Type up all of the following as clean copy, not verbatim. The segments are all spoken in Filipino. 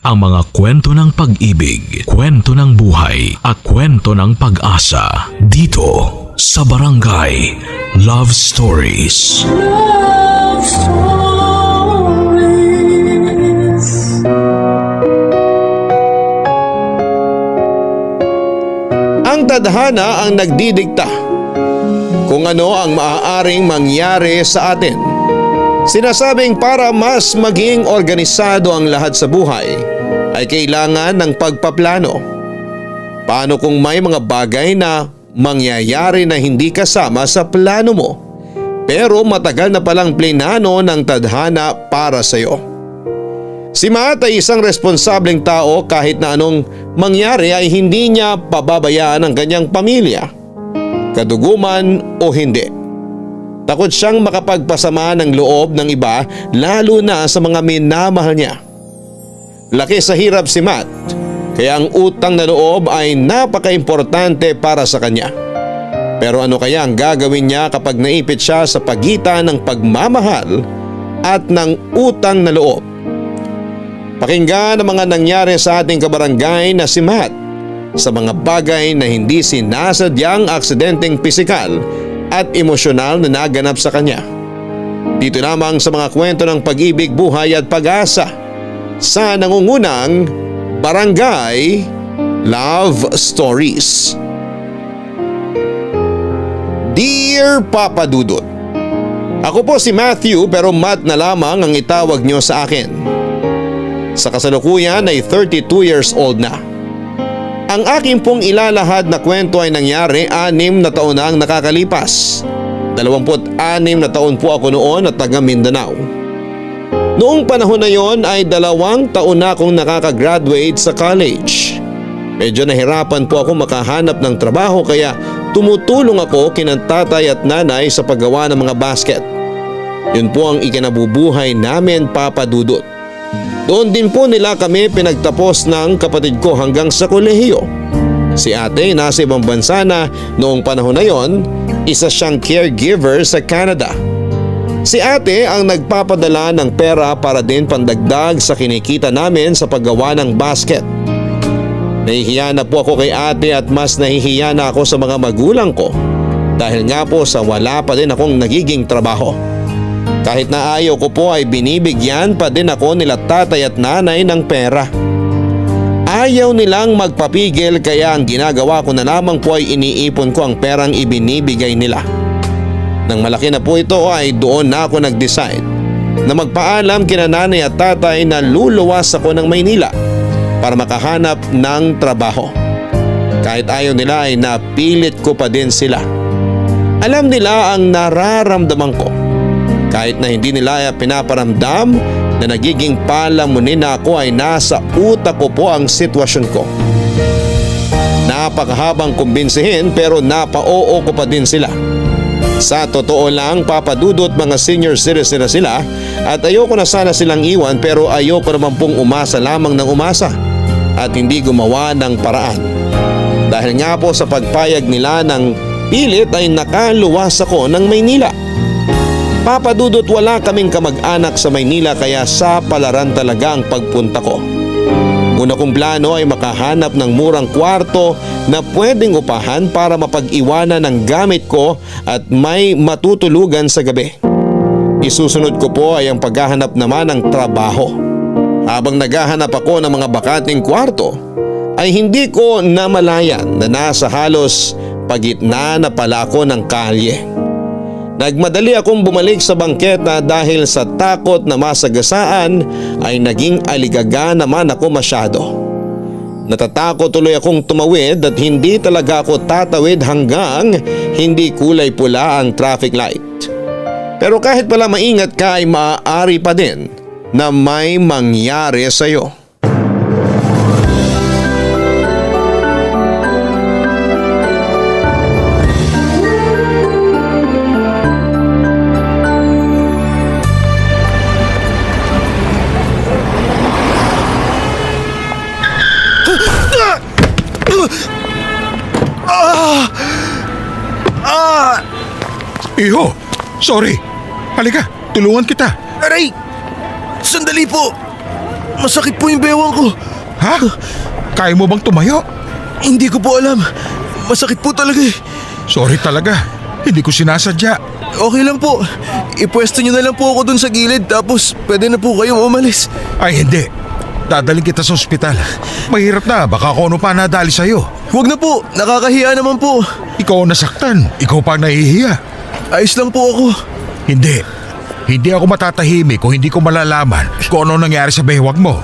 ang mga kwento ng pag-ibig, kwento ng buhay at kwento ng pag-asa dito sa Barangay Love Stories. Love Stories. Ang tadhana ang nagdidikta kung ano ang maaaring mangyari sa atin. Sinasabing para mas maging organisado ang lahat sa buhay ay kailangan ng pagpaplano. Paano kung may mga bagay na mangyayari na hindi kasama sa plano mo pero matagal na palang plinano ng tadhana para sa iyo? Si Matt ay isang responsableng tao, kahit na anong mangyari ay hindi niya pababayaan ang kanyang pamilya, kaduguman o hindi. Takot siyang makapagpasama ng loob ng iba, lalo na sa mga minamahal niya. Laki sa hirap si Matt, kaya ang utang na loob ay napaka-importante para sa kanya. Pero ano kaya ang gagawin niya kapag naipit siya sa pagitan ng pagmamahal at ng utang na loob? Pakinggan ang mga nangyari sa ating kabarangay na si Matt sa mga bagay na hindi sinasadyang aksidenteng pisikal at emosyonal na naganap sa kanya. Dito lamang sa mga kwento ng pag-ibig, buhay at pag-asa sa nangungunang Barangay Love Stories. Dear Papa Dudut, ako po si Matthew, pero Matt na lamang ang itawag niyo sa akin. Sa kasalukuyan ay 32 years old na. Ang aking pong ilalahad na kwento ay nangyari 6 na taon na ang nakakalipas. 26 na taon po ako noon at taga Mindanao. Noong panahon na yon ay 2 taon na akong nakakagraduate sa college. Medyo nahirapan po ako makahanap ng trabaho, kaya tumutulong ako kina tatay at nanay sa paggawa ng mga basket. Yun po ang ikinabubuhay namin, Papa Dudut. Doon din po nila kami pinagtapos ng kapatid ko hanggang sa kolehiyo. Si ate nasa ibang bansa na noong panahon na yon, isa siyang caregiver sa Canada. Si ate ang nagpapadala ng pera para din pandagdag sa kinikita namin sa paggawa ng basket. Nahihiya na po ako kay ate at mas nahihiya na ako sa mga magulang ko dahil nga po sa wala pa din akong nagiging trabaho. Kahit na ayaw ko po ay binibigyan pa din ako nila tatay at nanay ng pera. Ayaw nilang magpapigil, kaya ang ginagawa ko na lamang po ay iniipon ko ang perang ibinibigay nila. Nang malaki na po ito ay doon na ako nag-decide na magpaalam kina nanay at tatay na luluwas ako ng Maynila para makahanap ng trabaho. Kahit ayaw nila ay napilit ko pa din sila. Alam nila ang nararamdaman ko. Kahit na hindi nila pinaparamdam na nagiging palamunin na ako, ay nasa utak ko po ang sitwasyon ko. Napakahabang kumbinsihin pero napa-oo ko pa din sila. Sa totoo lang, Papa Dudut, mga senior citizen na sila at ayoko na sana silang iwan, pero ayoko naman pong umasa lamang ng umasa at hindi gumawa ng paraan. Dahil nga po sa pagpayag nila ng pilit ay nakaluwas ako ng Maynila. Papa Dudut, wala kaming kamag-anak sa Maynila, kaya sa Palaran talaga ang pagpunta ko. Una kong plano ay makahanap ng murang kwarto na pwedeng upahan para mapag-iwanan ng gamit ko at may matutulugan sa gabi. Isusunod ko po ay ang paghahanap naman ng trabaho. Habang naghahanap ako ng mga bakating kwarto, ay hindi ko namalayan na nasa halos pagitna na pala ako ng kalye. Nagmadali akong bumalik sa bangketa dahil sa takot na masagasaan ay naging aligaga naman ako masyado. Natatakot tuloy akong tumawid at hindi talaga ako tatawid hanggang hindi kulay pula ang traffic light. Pero kahit pala maingat ka ay maaari pa din na may mangyari sa iyo. Iho, sorry. Halika, tulungan kita. Aray! Sandali po! Masakit po yung bewang ko. Ha? Kaya mo bang tumayo? Hindi ko po alam. Masakit po talaga eh. Sorry talaga. Hindi ko sinasadya. Okay lang po. Ipwesto nyo na lang po ako dun sa gilid tapos pwede na po kayong umalis. Ay hindi. Dadaling kita sa ospital. Mahirap na. Baka kung ano pa nadali sa'yo. Huwag na po. Nakakahiya naman po. Ikaw ang nasaktan. Ikaw pa ang nahihiya. Ayos lang po ako. Hindi. Hindi ako matatahimik kung hindi ko malalaman kung ano nangyari sa bewang mo.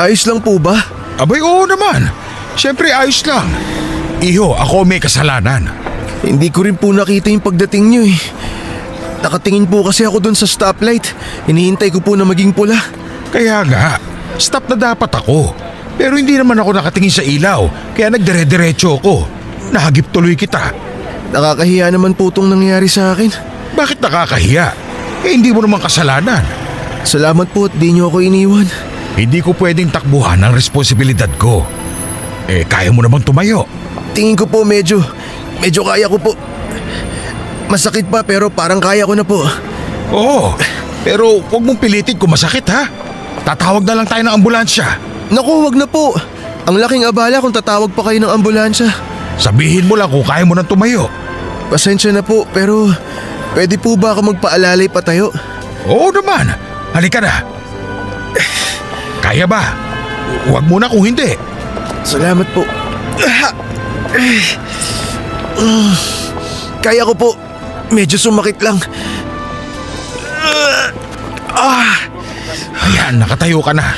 Ayos lang po ba? Abay, oo naman. Siyempre ayos lang. Iho, ako may kasalanan. Hindi ko rin po nakita yung pagdating nyo eh. Nakatingin po kasi ako dun sa stoplight. Hinihintay ko po na maging pula. Kaya nga, stop na dapat ako. Pero hindi naman ako nakatingin sa ilaw, kaya nagdire-diretso ako. Nahagip tuloy kita. Nakakahiya naman po itong nangyari sa akin. Bakit nakakahiya? Eh hindi mo naman kasalanan. Salamat po at di nyo ako iniwan. Hindi ko pwedeng takbuhan ang responsibilidad ko. Eh kaya mo naman tumayo. Tingin ko po medyo kaya ko po. Masakit pa pero parang kaya ko na po. Oo, pero huwag mong pilitin kung masakit ha. Tatawag na lang tayo ng ambulansya. Naku, wag na po. Ang laking abala kung tatawag pa kayo ng ambulansya. Sabihin mo lang kung kaya mo nang tumayo. Pasensya na po pero pwede po ba ako magpaalalay patayo? Oo naman, halika na. Kaya ba? Huwag muna kung hindi. Salamat po. Kaya ko po. Medyo sumakit lang. Ayan, nakatayo ka na.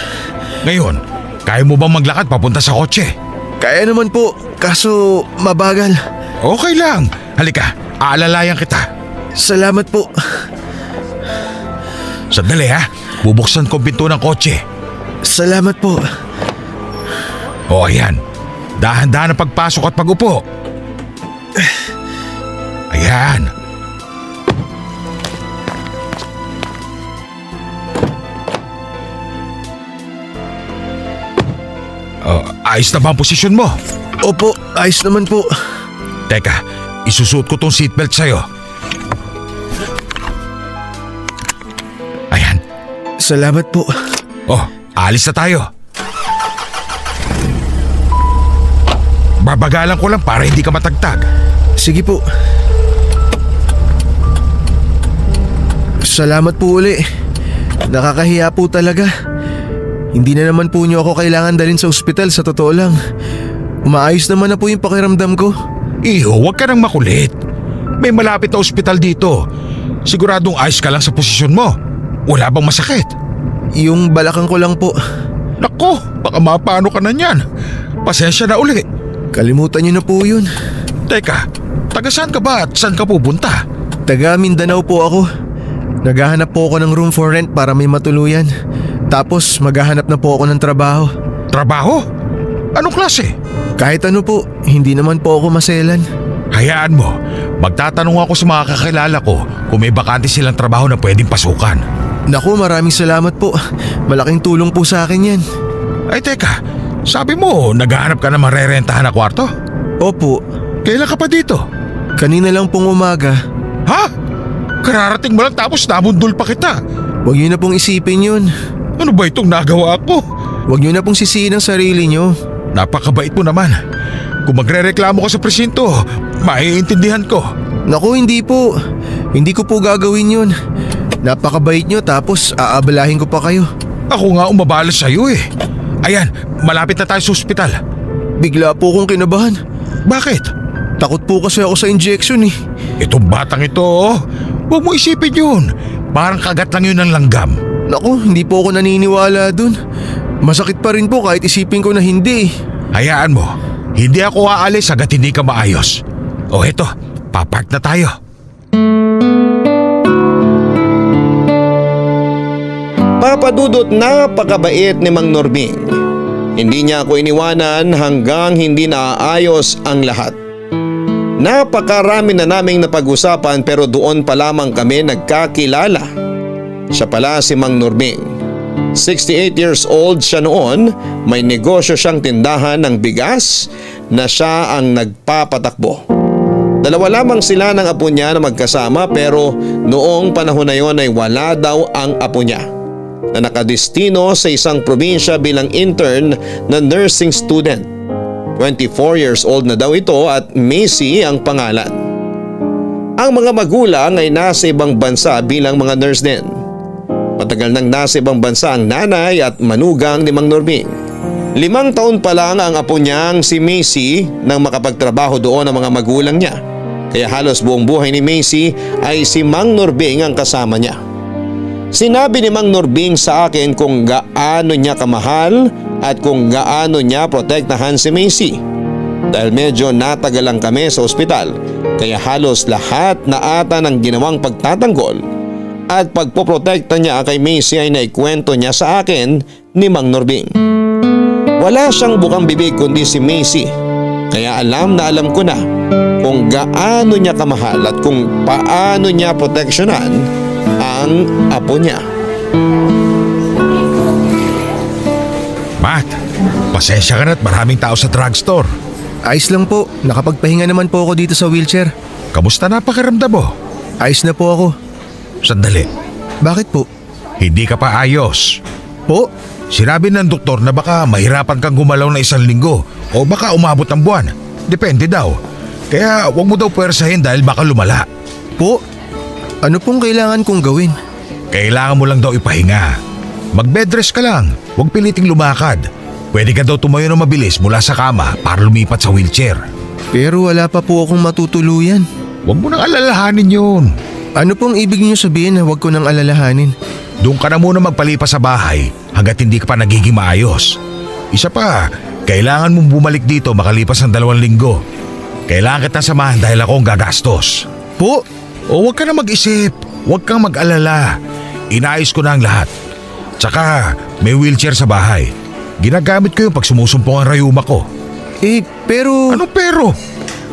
Ngayon, kaya mo bang maglakad papunta sa kotse? Kaya naman po, kaso mabagal. Okay lang. Halika, aalalayan kita. Salamat po. Sandali ha, bubuksan ko ang pinto ng kotse. Salamat po. O ayan, dahan-dahan ang pagpasok at pagupo. Ayan. Ayos na ba ang posisyon mo? Opo, ayos naman po. Teka, isusuot ko tong seatbelt sa'yo. Ayan. Salamat po. Oh, alis na tayo. Babagalan ko lang para hindi ka matagtag. Sige po. Salamat po uli. Nakakahiya po talaga. Hindi na naman po niyo ako kailangan dalhin sa ospital sa totoo lang. Umaayos naman na po yung pakiramdam ko. Iho, huwag ka nang makulit. May malapit na ospital dito. Siguradong ayos ka lang sa posisyon mo. Wala bang masakit? Yung balakang ko lang po. Nako, baka mapano ka na niyan. Pasensya na uli. Kalimutan niyo na po yun. Teka, taga saan ka ba at saan ka pupunta? Taga Mindanao po ako. Naghahanap po ako ng room for rent para may matuluyan. Tapos maghahanap na po ako ng trabaho. Trabaho? Anong klase? Kahit ano po, hindi naman po ako maselan. Hayaan mo, magtatanong ako sa mga kakilala ko kung may bakante silang trabaho na pwedeng pasukan. Naku, maraming salamat po. Malaking tulong po sa akin yan. Ay teka, sabi mo naghahanap ka na marerentahan na kwarto? Opo, Kailan ka pa dito? kanina lang pong umaga. Ha? Kararating mo lang tapos nabundol pa kita. Huwag niyo na pong isipin yun. Ano ba itong nagawa ko? Huwag niyo na pong sisihin ang sarili niyo. Napakabait mo naman. Kung magrereklamo ka sa presinto, maiintindihan ko. Naku, hindi po. Hindi ko po gagawin yun. Napakabait niyo tapos aabalahin ko pa kayo. Ako nga umabala sa'yo eh. Ayan, malapit na tayo sa ospital. Bigla po akong kinabahan. Bakit? Takot po kasi ako sa injection eh. Itong batang ito, oh. Huwag mo isipin yun. Parang kagat lang yun ng langgam. Naku, hindi po ako naniniwala dun. Masakit pa rin po kahit isipin ko na hindi. Hayaan mo, hindi ako aalis hanggat hindi ka maayos. O eto, papark na tayo. Papa Dudut, napakabait ni Mang Norming. Hindi niya ako iniwanan hanggang hindi naaayos ang lahat. Napakarami na naming napag-usapan pero doon pa lamang kami nagkakilala. Siya pala si Mang Norming. 68 years old siya noon, may negosyo siyang tindahan ng bigas na siya ang nagpapatakbo. Dalawa lamang sila ng apo niya na magkasama pero noong panahon na yon ay wala daw ang apo niya. na nakadestino sa isang probinsya bilang intern na nursing student. 24 years old na daw ito at Macy ang pangalan. Ang mga magulang ay nasa ibang bansa bilang mga nurse din. Matagal nang nasa ibang bansa ang nanay at manugang ni Mang Norbing. 5 taon pa lang ang apo niyang si Macy nang makapagtrabaho doon ang mga magulang niya. Kaya halos buong buhay ni Macy ay si Mang Norbing ang kasama niya. Sinabi ni Mang Norbing sa akin kung gaano niya kamahal at kung gaano niya protektahan si Macy. Dahil medyo natagalan kami sa ospital, kaya halos lahat na ata ng ginawang pagtatanggol at pagpoprotekta niya kay Macy ay naikwento niya sa akin ni Mang Norbing. Wala siyang bukang bibig kundi si Macy, kaya alam na alam ko na kung gaano niya kamahal at kung paano niya proteksyonan ang apo niya. Matt, pasensya ka na at maraming tao sa drugstore. Ayos lang po, nakapagpahinga naman po ako dito sa wheelchair. Kamusta na pakiramdam mo? Ayos na po ako. Sandali, Bakit po? hindi ka pa ayos. Po? Sinabi ng doktor na baka mahirapan kang gumalaw na 1 linggo o baka umabot ng buwan. Depende daw. Kaya huwag mo daw puwersahin dahil baka lumala. Po? Ano pong kailangan kong gawin? Kailangan mo lang daw ipahinga. Mag-bedrest ka lang, huwag piliting lumakad. Pwede ka daw tumayo na mabilis mula sa kama para lumipat sa wheelchair. Pero wala pa po akong matutuluyan. Huwag mo nang alalahanin yun. Ano pong ibig niyo sabihin na huwag ko nang alalahanin? Doon ka na muna magpalipas sa bahay hanggat hindi ka pa nagiging maayos. Isa pa, kailangan mong bumalik dito makalipas ng 2 linggo. Kailangan kita samahan dahil ako ang gagastos. Po? O huwag ka na mag-isip, huwag kang mag-alala. Inayos ko na ang lahat. Tsaka may wheelchair sa bahay. Ginagamit ko yung pag sumusumpong ang rayuma ko. Pero… Ano pero?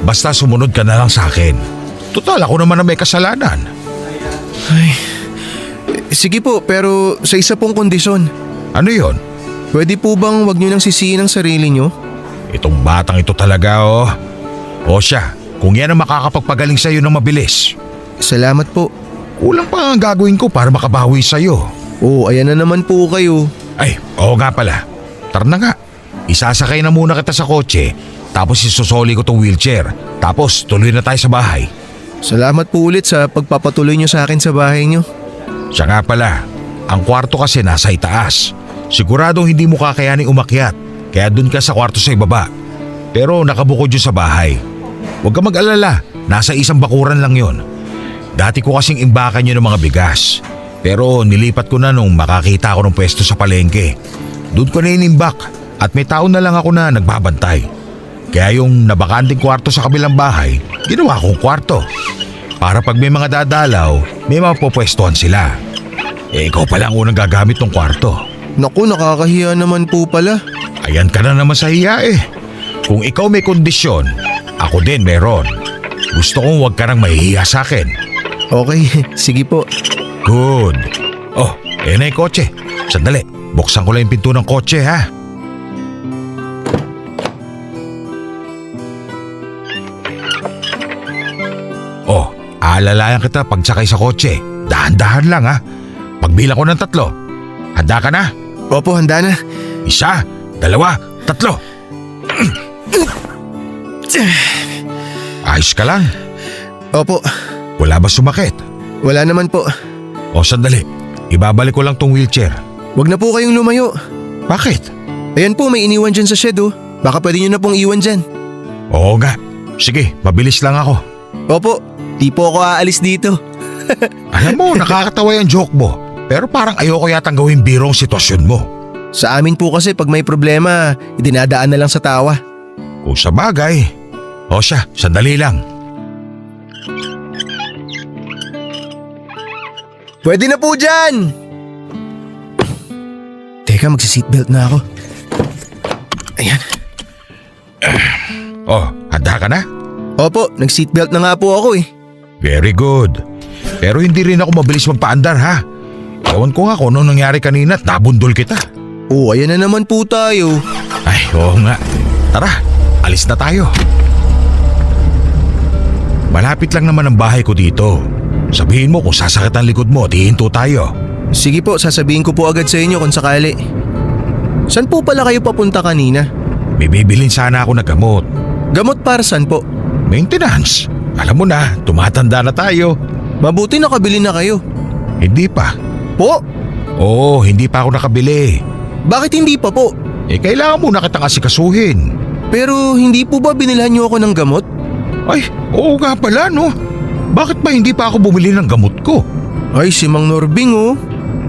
Basta sumunod ka na lang sa akin. Total ako naman na may kasalanan. Sige po, pero sa isa pong kondisyon. Ano yon? Pwede po bang wag niyo nang sisihin ang sarili niyo? Itong batang ito talaga oh. O siya, kung yan ang makakapagpagaling sa'yo ng mabilis. Salamat po. Kulang pa ang gagawin ko para makabawi sa'yo. Ayan na naman po kayo. Ay, oo nga pala. Tara na nga. Isasakay na muna kita sa kotse, tapos isusoli ko tong wheelchair. Tapos tuloy na tayo sa bahay. Salamat po ulit sa pagpapatuloy niyo sa akin sa bahay niyo. Siya nga pala, ang kwarto kasi nasa itaas. Siguradong hindi mo kakayaning umakyat, kaya dun ka sa kwarto sa ibaba. Pero nakabukod yun sa bahay. Huwag ka mag-alala, nasa isang bakuran lang yun. Dati ko kasing imbakan yun ng mga bigas. Pero nilipat ko na nung makakita ako ng pwesto sa palengke. Doon ko na inimbak at may tao na lang ako na nagbabantay. Kaya yung nabakanting kwarto sa kabilang bahay, ginawa kong kwarto. Para pag may mga dadalaw, may mapopwestuhan sila. Ikaw pala ang unang gagamit ng kwarto. Naku, nakakahiya naman po pala. Ayan ka na naman sa hiya eh. Kung ikaw may kondisyon, ako din meron. Gusto kong huwag ka nang mahihiya sa akin. Okay, sige po. Good. Oh, ayan na yung kotse. Sandali, buksan ko lang yung pinto ng kotse ha. Oh, aalalayan kita pagsakay sa kotse. Dahan-dahan lang ha. Pagbilang ko ng 3. Handa ka na? Opo, handa na. 1, 2, 3. Ayos ka lang? Opo, Wala ba sumakit? wala naman po. O sandali, ibabalik ko lang tong wheelchair. Wag na po kayong lumayo. Bakit? Ayan po, may iniwan dyan sa shed oh. Baka pwede nyo na pong iwan dyan. Oo nga. Sige, mabilis lang ako. Opo, di po ako aalis dito. Alam mo, nakakatawa yung joke mo. Pero parang ayoko yatang gawing biro ang sitwasyon mo. Sa amin po kasi pag may problema, idinadaan na lang sa tawa. Kung sa bagay. O siya, sandali lang. Pwede na po dyan! Teka, magsi-seatbelt na ako. Ayan. Oh, handa ka na? Opo, nag-seatbelt na nga po ako eh. Very good. Pero hindi rin ako mabilis magpaandar ha. Ewan ko nga kung ano nangyari kanina at nabundol kita. Ayan na naman po tayo. Ay, oo nga. Tara, alis na tayo. Malapit lang naman ang bahay ko dito. Sabihin mo kung sasakit ang likod mo at hihinto tayo. Sige po, sasabihin ko po agad sa inyo kung sakali. Saan po pala kayo papunta kanina? May bibilin sana ako na gamot. Gamot para saan po? Maintenance. Alam mo na, tumatanda na tayo. Mabuti nakabili na kayo. Hindi pa. Po? Oo, hindi pa ako nakabili. Bakit hindi pa po? Kailangan muna kitang asikasuhin. Pero hindi po ba binilhan niyo ako ng gamot? Ay, oo nga pala no. Bakit ba hindi pa ako bumili ng gamot ko? Ay, si Mang Norbing oh.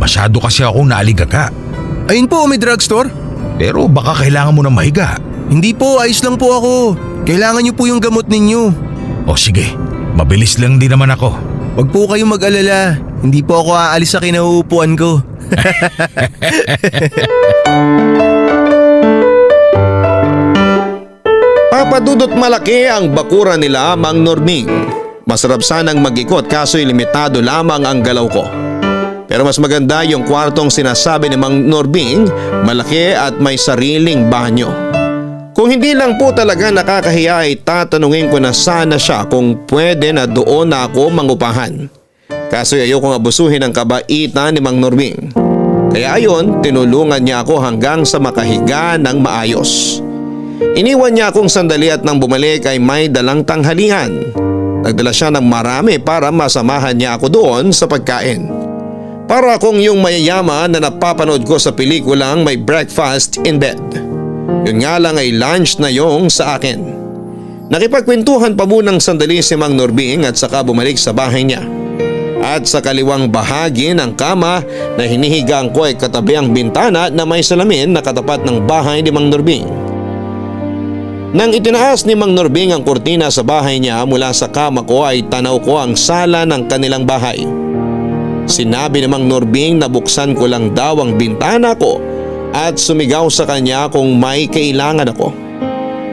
Masyado kasi akong naaligaga. Ayun po, may drugstore. Pero baka kailangan mo na mahiga. Hindi po, ayos lang po ako. Kailangan niyo po yung gamot ninyo. O sige, mabilis lang din naman ako. Huwag po kayong mag-alala. Hindi po ako aalis sa kinauupuan ko. Papadudot malaki ang bakura nila, Mang Norbing. Masarap sanang mag-ikot kaso'y limitado lamang ang galaw ko. Pero mas maganda yung kwartong sinasabi ni Mang Norbing, malaki at may sariling banyo. Kung hindi lang po talaga nakakahiya ay tatanungin ko na sana siya kung pwede na doon na ako mangupahan. Kaso'y ayokong abusuhin ang kabaitan ni Mang Norbing. Kaya ayon, tinulungan niya ako hanggang sa makahiga ng maayos. Iniwan niya akong sandali at nang bumalik ay may dalang tanghalian. Nagdala siya ng marami para masamahan niya ako doon sa pagkain. Para akong yung mayayaman na napapanood ko sa pelikulang may breakfast in bed. Yun nga lang ay lunch na yung sa akin. Nakipagkwentuhan pa munang sandali si Mang Norbing at saka bumalik sa bahay niya. At sa kaliwang bahagi ng kama na hinihigaan ko ay katabi ang bintana na may salamin na katapat ng bahay ni Mang Norbing. Nang itinaas ni Mang Norbing ang kurtina sa bahay niya mula sa kama ko ay tanaw ko ang sala ng kanilang bahay. Sinabi ni Mang Norbing na buksan ko lang daw ang bintana ko at sumigaw sa kanya kung may kailangan ako.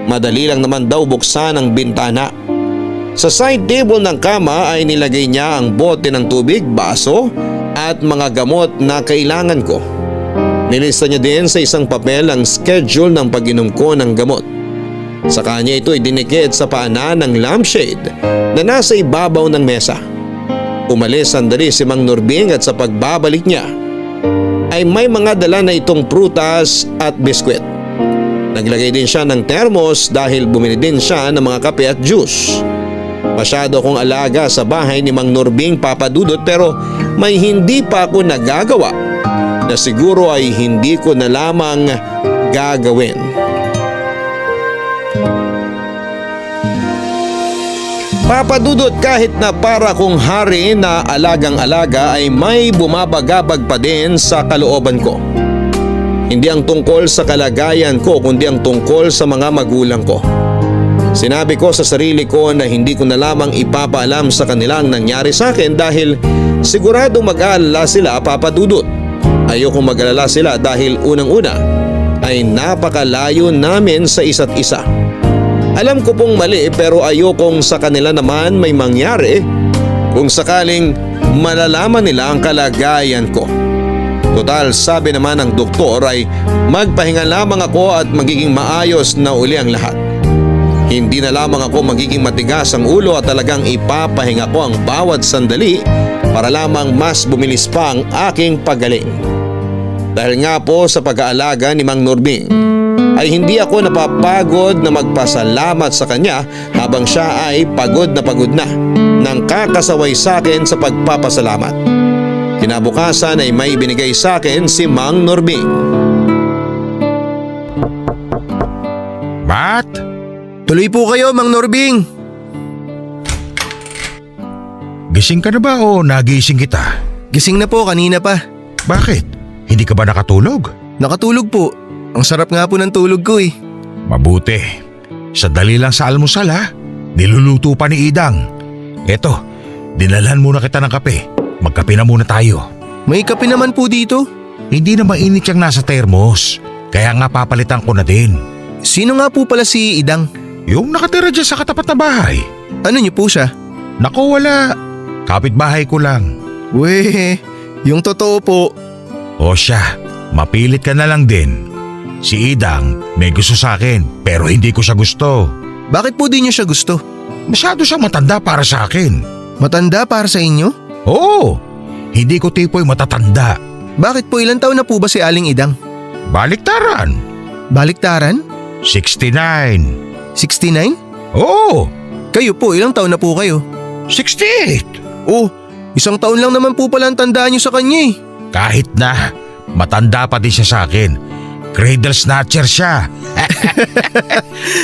Madali lang naman daw buksan ang bintana. Sa side table ng kama ay nilagay niya ang bote ng tubig, baso at mga gamot na kailangan ko. Nilista niya din sa isang papel ang schedule ng pag-inom ko ng gamot. Sa kanya ito ay dinikit sa paanan ng lampshade na nasa ibabaw ng mesa. Umalis sandali si Mang Norbing at sa pagbabalik niya ay may mga dala na itong prutas at biskwit. Naglagay din siya ng termos dahil bumili din siya ng mga kape at juice. Masyado akong alaga sa bahay ni Mang Norbing, Papadudot, pero may hindi pa ako nagagawa na siguro ay hindi ko na lamang gagawin. Papadudot, kahit na para kong hari na alagang-alaga ay may bumabagabag pa din sa kalooban ko. Hindi ang tungkol sa kalagayan ko kundi ang tungkol sa mga magulang ko. Sinabi ko sa sarili ko na hindi ko na lamang ipapaalam sa kanila ang nangyari sa akin dahil siguradong mag-aalala sila, Papadudot. Ayokong mag-alala sila dahil unang-una ay napakalayo namin sa isa't isa. Alam ko pong mali pero ayokong sa kanila naman may mangyari kung sakaling malalaman nila ang kalagayan ko. Total, sabi naman ng doktor ay magpahinga lamang ako at magiging maayos na uli ang lahat. Hindi na lamang ako magiging matigas ang ulo at talagang ipapahinga ko ang bawat sandali para lamang mas bumilis pa ang aking paggaling. Dahil nga po sa pag-aalaga ni Mang Norbing ay hindi ako napapagod na magpasalamat sa kanya habang siya ay pagod na nang kakasaway sa akin sa pagpapasalamat. Kinabukasan ay may binigay sa akin si Mang Norbing. Matt? Tuloy po kayo, Mang Norbing. Gising ka na ba o nagising kita? Gising na po, kanina pa. Bakit? Hindi ka ba nakatulog? Nakatulog po. Ang sarap nga po ng tulog ko eh. Mabuti. Sandali lang sa almusal ha. Niluluto pa ni Idang. Eto, dinalhan muna kita ng kape. Magkape na muna tayo. May kape naman po dito. Hindi na mainit yung nasa termos. Kaya nga papalitan ko na din. Sino nga po pala si Idang? Yung nakatira dyan sa katapat na bahay. Ano niyo po siya? Naku, wala. Kapitbahay ko lang. Weh, yung totoo po. O siya, mapilit ka na lang din. Si Idang may gusto sa akin pero hindi ko siya gusto. Bakit po di niyo siya gusto? Masyado siyang matanda para sa akin. Matanda para sa inyo? Oo, Hindi ko tipo'y matatanda. Bakit po, ilang taon na po ba si Aling Idang? Baliktaran. Baliktaran? 69. 69? Oo, Kayo po, ilang taon na po kayo? 68. Oh, isang taon lang naman po pala ang tandaan niyo sa kanya eh. Kahit na, matanda pa din siya sa akin. Cradle snatcher siya.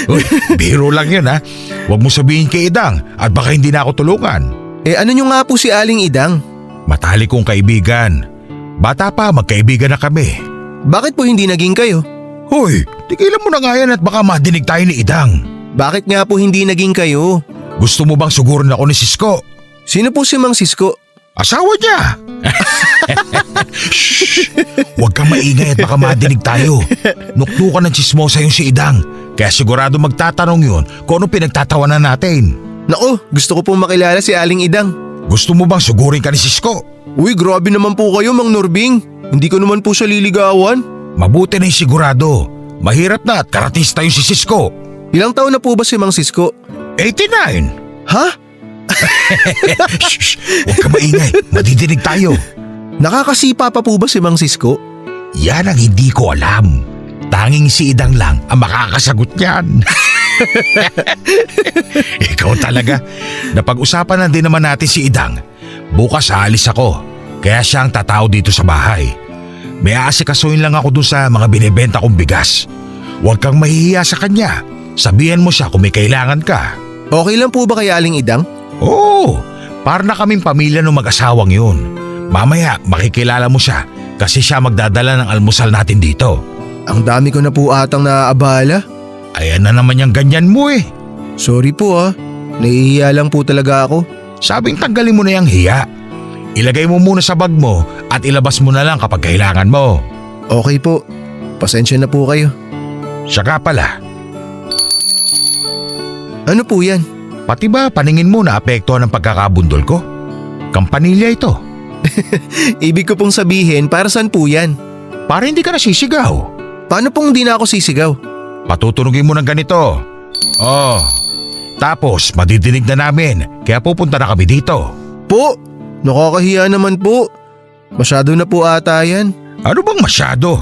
Uy, biro lang yun ha. Huwag mo sabihin kay Idang at baka hindi na ako tulungan. Eh ano niyo nga po si Aling Idang? Matalik kong kaibigan. Bata pa, magkaibigan na kami. Bakit po hindi naging kayo? Hoy, tigilan mo na nga yan at baka madinig tayo ni Idang. Bakit nga po hindi naging kayo? Gusto mo bang sugurin ako ni Sisko? Sino po si Mang Sisko? Asawa niya! Shh! Huwag kang maingay at baka madinig tayo. Nuknukan ng chismosa yung si Idang. Kaya sigurado magtatanong yun kung ano pinagtatawanan natin. Nako, gusto ko pong makilala si Aling Idang. Gusto mo bang sugurin ka ni Sisko? Uy, grabe naman po kayo, Mang Norbing. Hindi ko naman po siya liligawan. Mabuti na yung sigurado. Mahirap na at karatista yung si Sisko. Ilang taon na po ba si Mang Sisko? 89. Ha? Shh! Huwag kang maingay. Madidinig tayo. Nakakasipa pa po ba si Mang Sisko? Yan ang hindi ko alam. Tanging si Idang lang ang makakasagot niyan. Ikaw talaga. Napag-usapan na din naman natin si Idang. Bukas aalis ako. Kaya siya ang tatao dito sa bahay. May aasikasuhin lang ako dun sa mga binibenta kong bigas. Huwag kang mahihiya sa kanya. Sabihan mo siya kung may kailangan ka. Okay lang po ba kay Aling Idang? Oo, para na kaming pamilya ng mag-asawang yun. Mamaya makikilala mo siya kasi siya magdadala ng almusal natin dito. Ang dami ko na po atang naaabala. Ayan na naman yung ganyan mo eh. Sorry po ah, nahihiya lang po talaga ako. Sabing tanggalin mo na yung hiya. Ilagay mo muna sa bag mo at ilabas mo na lang kapag kailangan mo. Okay po, pasensya na po kayo. Siya ka pala, Ano po yan? pati ba paningin mo na apektuhan ng pagkakabundol ko? Kampanilya ito. Ibig ko pong sabihin, para saan po yan? Para hindi ka nasisigaw. Paano pong hindi na ako sisigaw? Patutunugin mo ng ganito. Oh, tapos madidinig na namin kaya pupunta na kami dito. Po, nakakahiya naman po. Masyado na po ata yan. Ano bang masyado?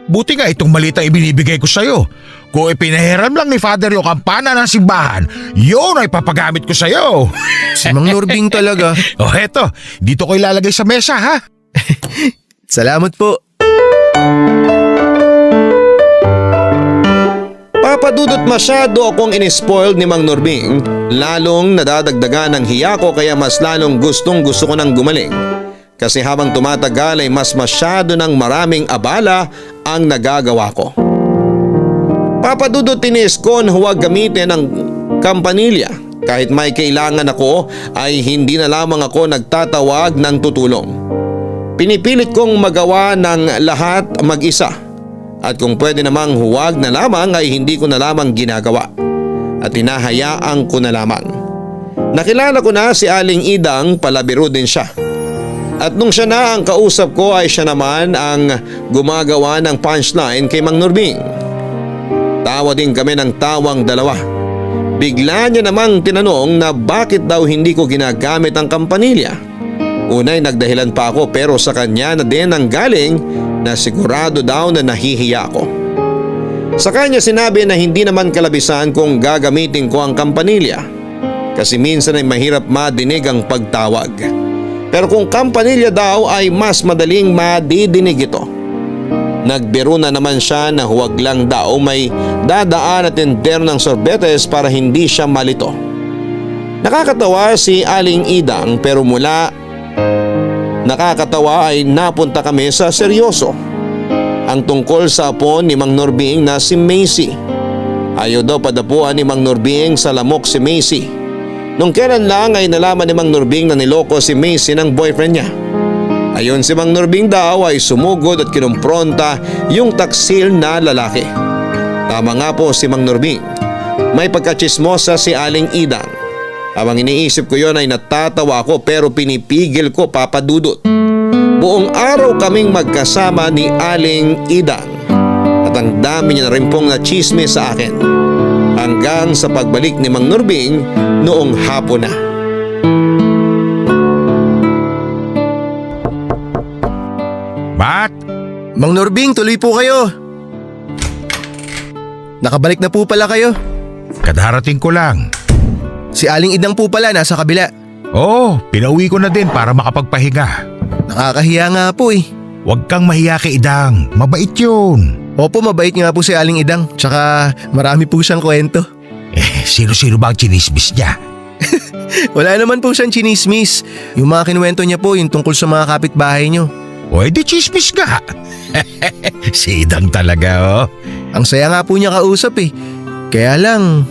Buti nga itong malita ibinibigay ko sa'yo. Kung ipinahiram lang ni Father yung kampana ng simbahan, yun ay papagamit ko sa'yo. Si Mang Norbing talaga. O eto, dito ko ilalagay sa mesa ha. Salamat po. Papadudot masyado akong inispoiled ni Mang Norbing, lalong nadadagdagan ng hiya ko kaya mas lalong gustong gusto ko nang gumaling. Kasi habang tumatagal ay mas masyado ng maraming abala ang nagagawa ko. Papadudot tinis ko na huwag gamitin ang kampanilya. Kahit may kailangan ako ay hindi na lamang ako nagtatawag ng tutulong. Pinipilit kong magawa ng lahat mag-isa. At kung pwede namang huwag na lamang ay hindi ko na lamang ginagawa. At hinahayaan ko na lamang. Nakilala ko na si Aling Idang, palabiro din siya. At nung siya na ang kausap ko ay siya naman ang gumagawa ng punchline kay Mang Norbing. Tawa din kami ng tawang dalawa. Bigla niya namang tinanong na bakit daw hindi ko ginagamit ang kampanilya. Unay nagdahilan pa ako pero sa kanya na din ang galing na sigurado daw na nahihiya ako. Sa kanya sinabi na hindi naman kalabisan kung gagamitin ko ang kampanilya kasi minsan ay mahirap madinig ang pagtawag. Pero kung kampanilya daw ay mas madaling madidinig ito. Nagbiro na naman siya na huwag lang daw may dadaan at tender ng sorbetes para hindi siya malito. Nakakatawa si Aling Idang pero mula nakakatawa ay napunta kami sa seryoso. Ang tungkol sa apo ni Mang Norbing na si Macy. Ayaw daw padapuan ni Mang Norbing sa lamok si Macy. Nung kailan lang ay nalaman ni Mang Norbing na niloko si Macy ng boyfriend niya. Ayon si Mang Norbing daw ay sumugod at kinumpronta yung taksil na lalaki. Tama nga po si Mang Norbing. May pagkachismosa si Aling Idang. Habang iniisip ko yon ay natatawa ako pero pinipigil ko, Papadudot. Buong araw kaming magkasama ni Aling Idang. At ang dami niya na rin pong nachismis sa akin. Hanggang sa pagbalik ni Mang Norbing noong hapon na. Mang Norbing, tuloy po kayo. Nakabalik na po pala kayo. Kadarating ko lang. Si Aling Idang po pala nasa kabila. Oo, pinauwi ko na din para makapagpahinga. Nakakahiya nga po eh. Huwag kang mahiya kay Idang, mabait yun. Opo, mabait nga po si Aling Idang. Tsaka marami po siyang kwento. Sino-sino ba ang chinismis niya? Wala naman po siyang chinismis. Yung mga kinuwento niya po yung tungkol sa mga kapitbahay niyo. O edi chismis ka. Si Idang talaga oh. Ang saya nga po niya kausap eh. Kaya lang,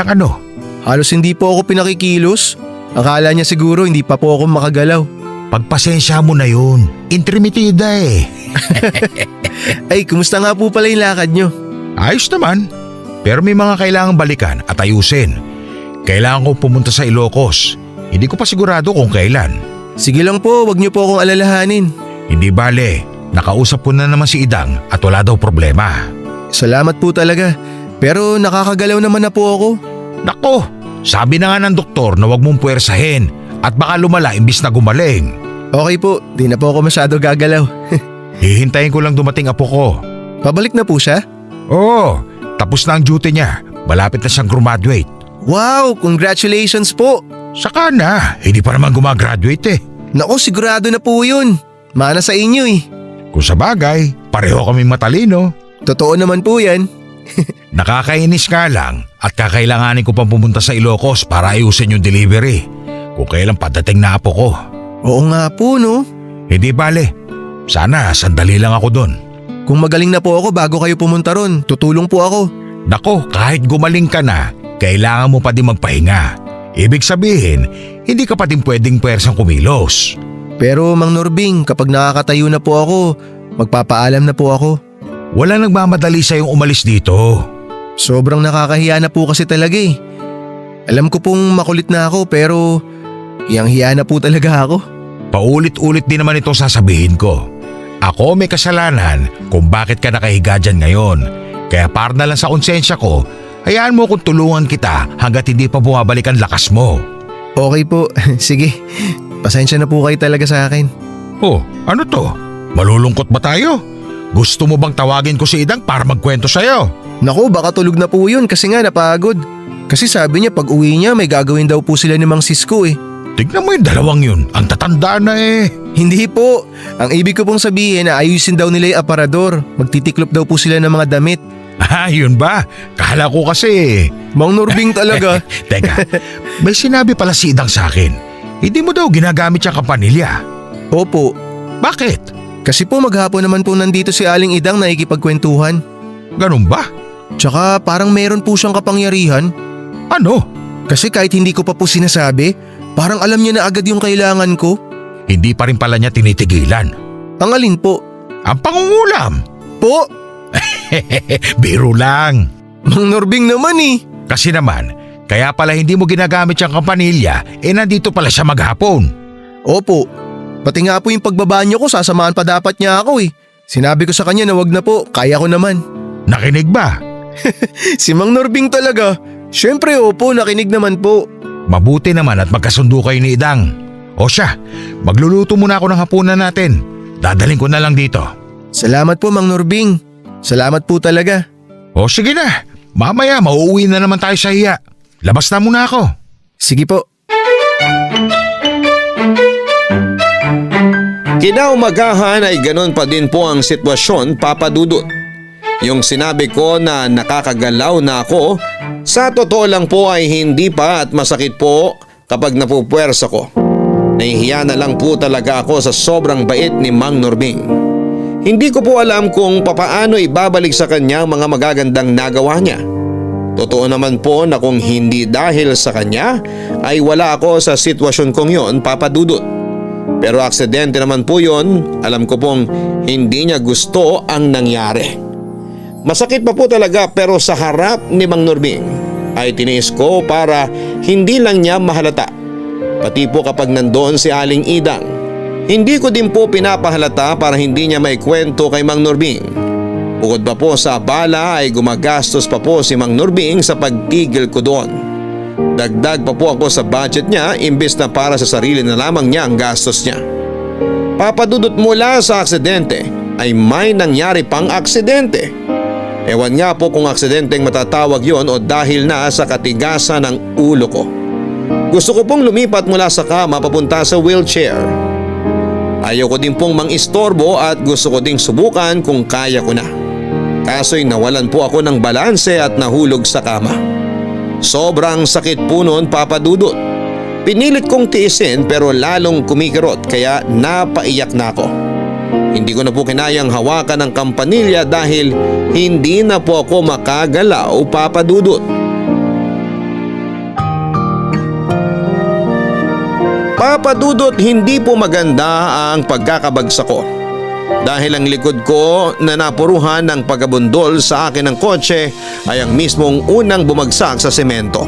Ano? halos hindi po ako pinakikilos. Akala niya siguro hindi pa po ako makagalaw. Pagpasensya mo na yun. Intermitida eh. Ay, kumusta nga po pala yung lakad niyo? Ayos naman. Pero may mga kailangang balikan at ayusin. Kailangan ko pumunta sa Ilocos. Hindi ko pa sigurado kung kailan. Sige lang po, wag niyo po akong alalahanin. Hindi bale. Nakausap ko na naman si Idang at wala daw problema. Salamat po talaga. Pero nakakagalaw naman na po ako. Nako, sabi na nga ng doktor na wag mong puwersahin at baka lumala imbis na gumaling. Okay po, di na po ako masyado gagalaw. Hihintayin ko lang dumating apo ko. Pabalik na po siya? Oo, tapos na ang duty niya. Malapit na siyang graduate. Wow, congratulations po. Saka na, hindi pa naman gumagraduate eh. Naku, sigurado na po yun. Mana sa inyo eh. Kung sa bagay, pareho kami matalino. Totoo naman po yan. Nakakainis nga lang at kakailanganin ko pang pumunta sa Ilocos para ayusin yung delivery. Kung kailan padating na apo ko. Oo nga po no. Hindi bale, sana sandali lang ako doon. Kung magaling na po ako bago kayo pumunta ron, tutulong po ako. Nako, kahit gumaling ka na, kailangan mo pa din magpahinga. Ibig sabihin, hindi ka pa din pwedeng pwersang kumilos. Pero Mang Norbing, kapag nakakatayo na po ako, magpapaalam na po ako. Walang nagmamadali sa'yong umalis dito. Sobrang nakakahiya na po kasi talaga eh. Alam ko pong makulit na ako pero hiyang-hiya na po talaga ako. Paulit-ulit din naman itong sasabihin ko. Ako may kasalanan kung bakit ka nakahiga dyan ngayon. Kaya para na lang sa konsensya ko, hayaan mo kung tulungan kita hanggat hindi pa bumabalik ang lakas mo. Okay po, sige. Pasensya na po kayo talaga sa akin. Oh, ano to? Malulungkot ba tayo? Gusto mo bang tawagin ko si Idang para magkwento sa'yo? Naku, baka tulog na po yun kasi nga napagod. Kasi sabi niya pag uwi niya may gagawin daw po sila ni Mang Cisco eh. Tignan mo yung dalawang yun, ang tatanda na eh. Hindi po. Ang ibig ko pong sabihin na ayusin daw nila yung aparador. Magtitiklop daw po sila ng mga damit. Ah, yun ba? Kala ko kasi. Mang Norbing talaga. Teka, may sinabi pala si Idang sa akin. Hindi mo daw ginagamit yung kampanilya. Opo. Bakit? Kasi po maghapon naman po nandito si Aling Idang na ikipagkwentuhan. Ganun ba? Tsaka parang meron po siyang kapangyarihan. Ano? Kasi kahit hindi ko pa po sinasabi, parang alam niya na agad yung kailangan ko. Hindi pa rin pala niya tinitigilan. Ang alin po? Ang pangungulam. Po? Biro lang. Mang Norbing naman eh. Kasi naman, kaya pala hindi mo ginagamit yung kampanilya, nandito pala siya maghapon. Opo. Pati nga po yung pagbabanyo ko sasamahan pa dapat niya ako eh. Sinabi ko sa kanya na wag na po, kaya ko naman. Nakinig ba? Si Mang Norbing talaga. Siyempre opo, nakinig naman po. Mabuti naman at magkasundo kayo ni Idang. O siya, magluluto muna ako ng hapunan natin. Dadaling ko na lang dito. Salamat po Mang Norbing. Salamat po talaga. O sige na, mamaya mauuwi na naman tayo sa hiya. Labas na muna ako. Sige po. Kinaumagahan ay ganun pa din po ang sitwasyon, Papa Dudut. Yung sinabi ko na nakakagalaw na ako, sa totoo lang po ay hindi pa at masakit po kapag napupwersa ko. Nahihiya na lang po talaga ako sa sobrang bait ni Mang Norbing. Hindi ko po alam kung papaano ibabalik sa kanya ang mga magagandang nagawa niya. Totoo naman po na kung hindi dahil sa kanya ay wala ako sa sitwasyon kong yon, Papa Dudut. Pero aksidente naman po yon, alam ko pong hindi niya gusto ang nangyari. Masakit pa po talaga pero sa harap ni Mang Norbing ay tiniis ko para hindi lang niya mahalata. Pati po kapag nandoon si Aling Idang, hindi ko din po pinapahalata para hindi niya maikwento kay Mang Norbing. Bukod pa po sa abala ay gumagastos pa po si Mang Norbing sa pagtigil ko doon. Dagdag pa po ako sa budget niya imbes na para sa sarili na lamang niya ang gastos niya. Papadudot mula sa aksidente ay may nangyari pang aksidente. Ewan nga po kung aksidenteng matatawag yon o dahil na sa katigasan ng ulo ko. Gusto ko pong lumipat mula sa kama papunta sa wheelchair. Ayaw ko din pong mang-istorbo at gusto ko ding subukan kung kaya ko na. Kaso'y nawalan po ako ng balanse at nahulog sa kama. Sobrang sakit po noon, Papa Dudut. Pinilit kong tiisin pero lalong kumikirot kaya napaiyak na ako. Hindi ko na po kinayang hawakan ng kampanilya dahil hindi na po ako makagalaw, Papa Dudut. Papa Dudut, hindi po maganda ang pagkakabagsak ko. Dahil ang likod ko na napuruhan ng pagabundol sa akin ng kotse ay ang mismong unang bumagsak sa semento.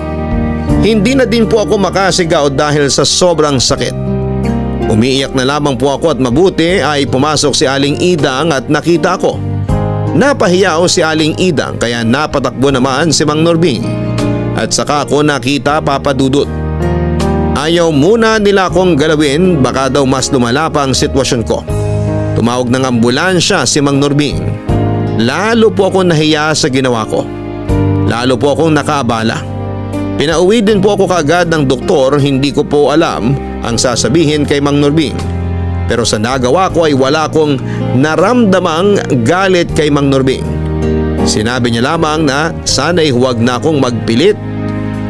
Hindi na din po ako makasigaw dahil sa sobrang sakit. Umiiyak na lamang po ako at mabuti ay pumasok si Aling Idang at nakita ko. Napahiyaw si Aling Idang kaya napatakbo naman si Mang Norbing. At saka ako nakita, Papa Dudut. Ayaw muna nila akong galawin, baka daw mas lumala pa ang sitwasyon ko. Tumawag ng ambulansya si Mang Norbing. Lalo po ako nahiya sa ginawa ko. Lalo po akong nakaabala. Pinauwi din po ako kaagad ng doktor, hindi ko po alam ang sasabihin kay Mang Norbing. Pero sa nagawa ko ay wala akong naramdamang galit kay Mang Norbing. Sinabi niya lamang na sana'y huwag na akong magpilit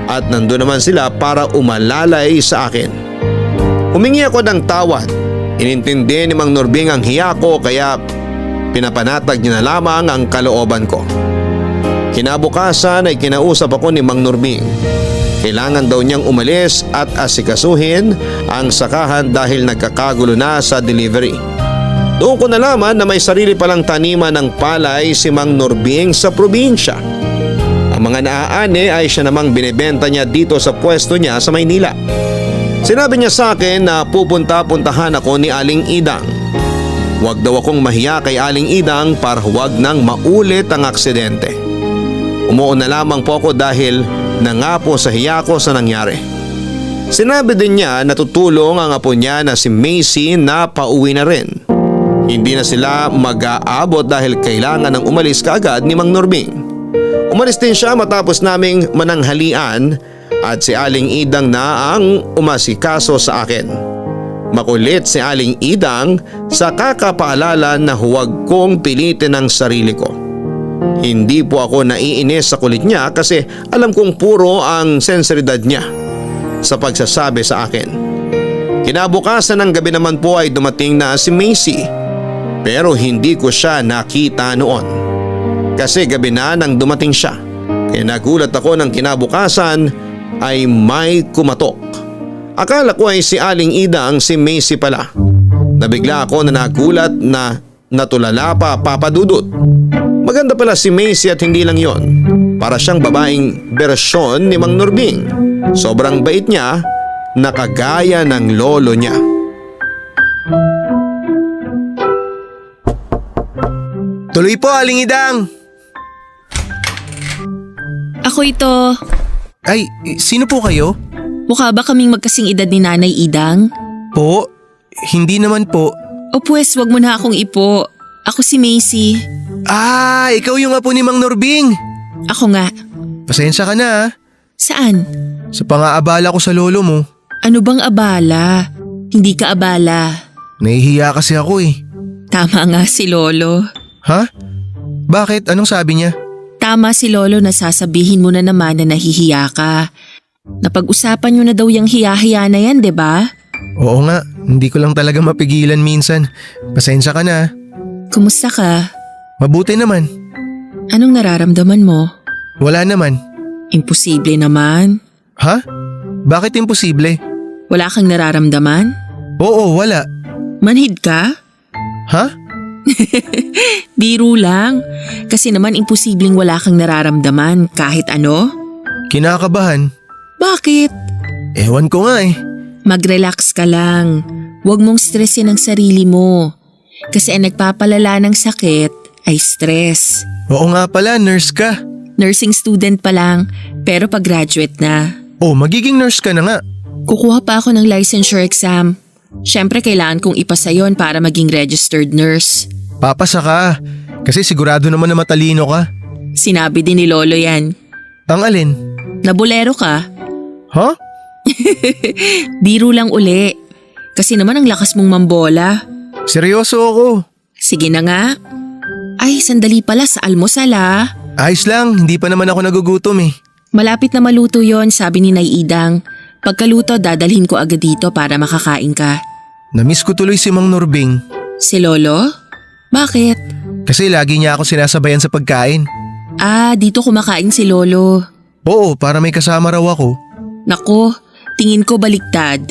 at nandun naman sila para umalalay sa akin. Humingi ako ng tawad. Inintindi ni Mang Norbing ang hiya ko kaya pinapanatag niya na lamang ang kalooban ko. Kinabukasan ay kinausap ako ni Mang Norbing. Kailangan daw niyang umalis at asikasuhin ang sakahan dahil nagkakagulo na sa delivery. Doon ko nalaman na may sarili palang taniman ng palay si Mang Norbing sa probinsya. Ang mga naaani ay siya namang binebenta niya dito sa pwesto niya sa Maynila. Sinabi niya sa akin na pupunta-puntahan ako ni Aling Idang. Huwag daw akong mahiya kay Aling Idang para huwag nang maulit ang aksidente. Umuon na lamang po ako dahil nangapo sa hiya ko sa nangyari. Sinabi din niya na tutulong ang apo niya na si Macy na pauwi na rin. Hindi na sila mag-aabot dahil kailangan ng umalis kaagad ni Mang Norbing. Umalis din siya matapos naming mananghalian at si Aling Idang na ang umasikaso sa akin. Makulit si Aling Idang sa kakapaalala na huwag kong pilitin ang sarili ko. Hindi po ako naiinis sa kulit niya kasi alam kong puro ang senseridad niya sa pagsasabi sa akin. Kinabukasan ng gabi naman po ay dumating na si Macy pero hindi ko siya nakita noon. Kasi gabi na nang dumating siya kaya nagulat ako ng kinabukasan ay may kumatok. Akala ko ay si Aling Idang si Macy pala. Nabigla ako na nagulat na natulala pa, Papa Dudut. Maganda pala si Macy at hindi lang yon. Para siyang babaeng bersyon ni Mang Norbing. Sobrang bait niya, nakagaya ng lolo niya. Tuloy po, Aling Idang! Ako ito. Ay, sino po kayo? Mukha ba kaming magkasing edad ni Nanay Idang? Po? Hindi naman po. O pues, wag mo na akong ipo. Ako si Macy. Ah, ikaw yung apo ni Mang Norbing. Ako nga. Pasensya ka na Saan? sa pang-aabala ko sa lolo mo. Ano bang abala? Hindi ka abala. Nahihiya kasi ako eh. Tama nga si Lolo. Ha? Bakit? Anong sabi niya? Tama si Lolo na sasabihin mo na naman na nahihiya ka. Napag-usapan nyo na daw yung hiya-hiya na yan, 'di ba? Oo nga, hindi ko lang talaga mapigilan minsan. Pasensya ka na. Kumusta ka? Mabuti naman. Anong nararamdaman mo? Wala naman. Imposible naman. Ha? Bakit imposible? Wala kang nararamdaman? Oo, wala. Manhid ka? Ha? Biro lang. Kasi naman imposibleng wala kang nararamdaman kahit ano. Kinakabahan. Bakit? Ewan ko nga eh. Mag-relax ka lang. Huwag mong stressin ang sarili mo. Kasi ang nagpapalala ng sakit ay stress. Oo nga pala, nurse ka. Nursing student pa lang, pero pag-graduate na. Oh, magiging nurse ka na nga. Kukuha pa ako ng licensure exam. Siyempre kailangan kong ipasa yon para maging registered nurse. Papasa ka. Kasi sigurado naman na matalino ka. Sinabi din ni Lolo yan. Ang alin? Nabulero ka? Ha? Biro lang uli. Kasi naman ang lakas mong mambola. Seryoso ako. Sige na nga. Ay, sandali pala sa almusal ah. Ayos lang, hindi pa naman ako nagugutom eh. Malapit na maluto yon, sabi ni Nay Idang. Pagkaluto, dadalhin ko agad dito para makakain ka. Namiss ko tuloy si Mang Norbing. Si Lolo? Bakit? Kasi lagi niya ako sinasabayan sa pagkain. Ah, dito kumakain si Lolo. Oo, para may kasama raw ako. Nako, tingin ko baliktad.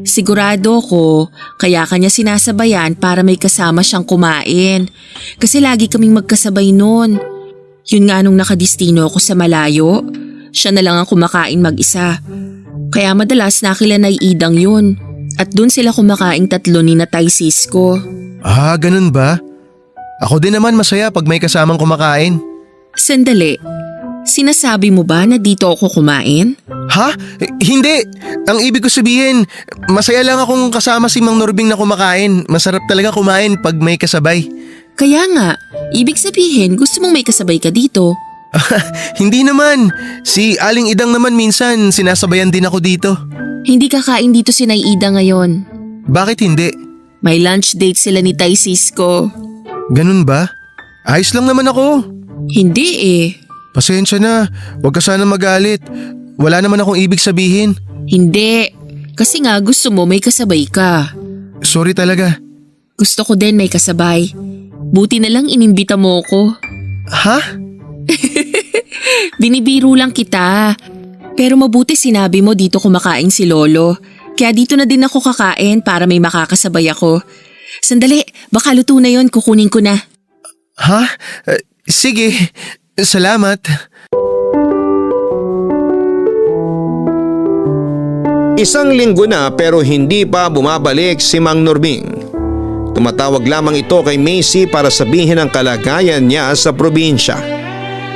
Sigurado ko, kaya kanya sinasabayan para may kasama siyang kumain. Kasi lagi kaming magkasabay noon. Yun nga nung nakadistino ako sa malayo, siya na lang ang kumakain mag-isa. Kaya madalas nakilanay idang yun. At dun sila kumakaing tatlo ni Natay Cisco. Ah, ganun ba? Ako din naman masaya pag may kasamang kumakain. Sandali, sinasabi mo ba na dito ako kumain? Ha? Hindi! Ang ibig ko sabihin, masaya lang akong kasama si Mang Norbing na kumakain. Masarap talaga kumain pag may kasabay. Kaya nga, ibig sabihin gusto mong may kasabay ka dito. Hindi naman. Si Aling Idang naman minsan sinasabayan din ako dito. Hindi kakain dito si Nay Ida ngayon. Bakit hindi? May lunch date sila ni Tay Cisco. Ganun ba? Ayos lang naman ako. Hindi eh. Pasensya na. Huwag ka sana magalit. Wala naman akong ibig sabihin. Hindi. Kasi nga gusto mo may kasabay ka. Sorry talaga. Gusto ko din may kasabay. Buti na lang inimbita mo ko. Ha? Binibiro lang kita. Pero mabuti sinabi mo dito kumakain si Lolo. Kaya dito na din ako kakain para may makakasabay ako. Sandali, baka luto na yon, kukunin ko na. Ha? Sige. Salamat. Isang linggo na pero hindi pa bumabalik si Mang Norbing. Tumatawag lamang ito kay Macy para sabihin ang kalagayan niya sa probinsya.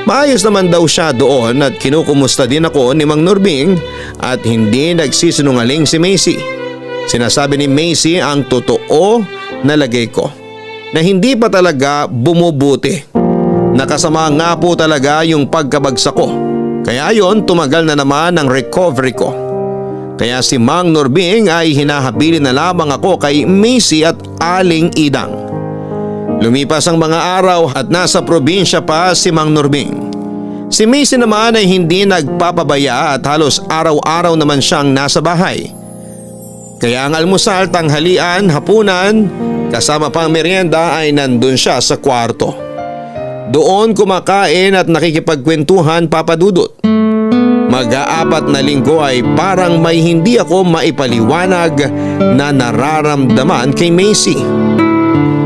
Maayos naman daw siya doon at kinukumusta din ako ni Mang Norbing at hindi nagsisinungaling si Macy. Sinasabi ni Macy ang totoo na lagay ko na hindi pa talaga bumubuti. Nakasama nga po talaga yung pagkabagsak ko. Kaya yon tumagal na naman ang recovery ko. Kaya si Mang Norbing ay hinahabilin na lamang ako kay Macy at Aling Idang. Lumipas ang mga araw at nasa probinsya pa si Mang Norbing. Si Macy naman ay hindi nagpapabaya at halos araw-araw naman siyang nasa bahay. Kaya ang almusal, tanghalian, hapunan, kasama pang merienda ay nandun siya sa kwarto. Doon kumakain at nakikipagkwentuhan, Papa Dudut. Mag-aapat na linggo ay parang may hindi ako maipaliwanag na nararamdaman kay Macy.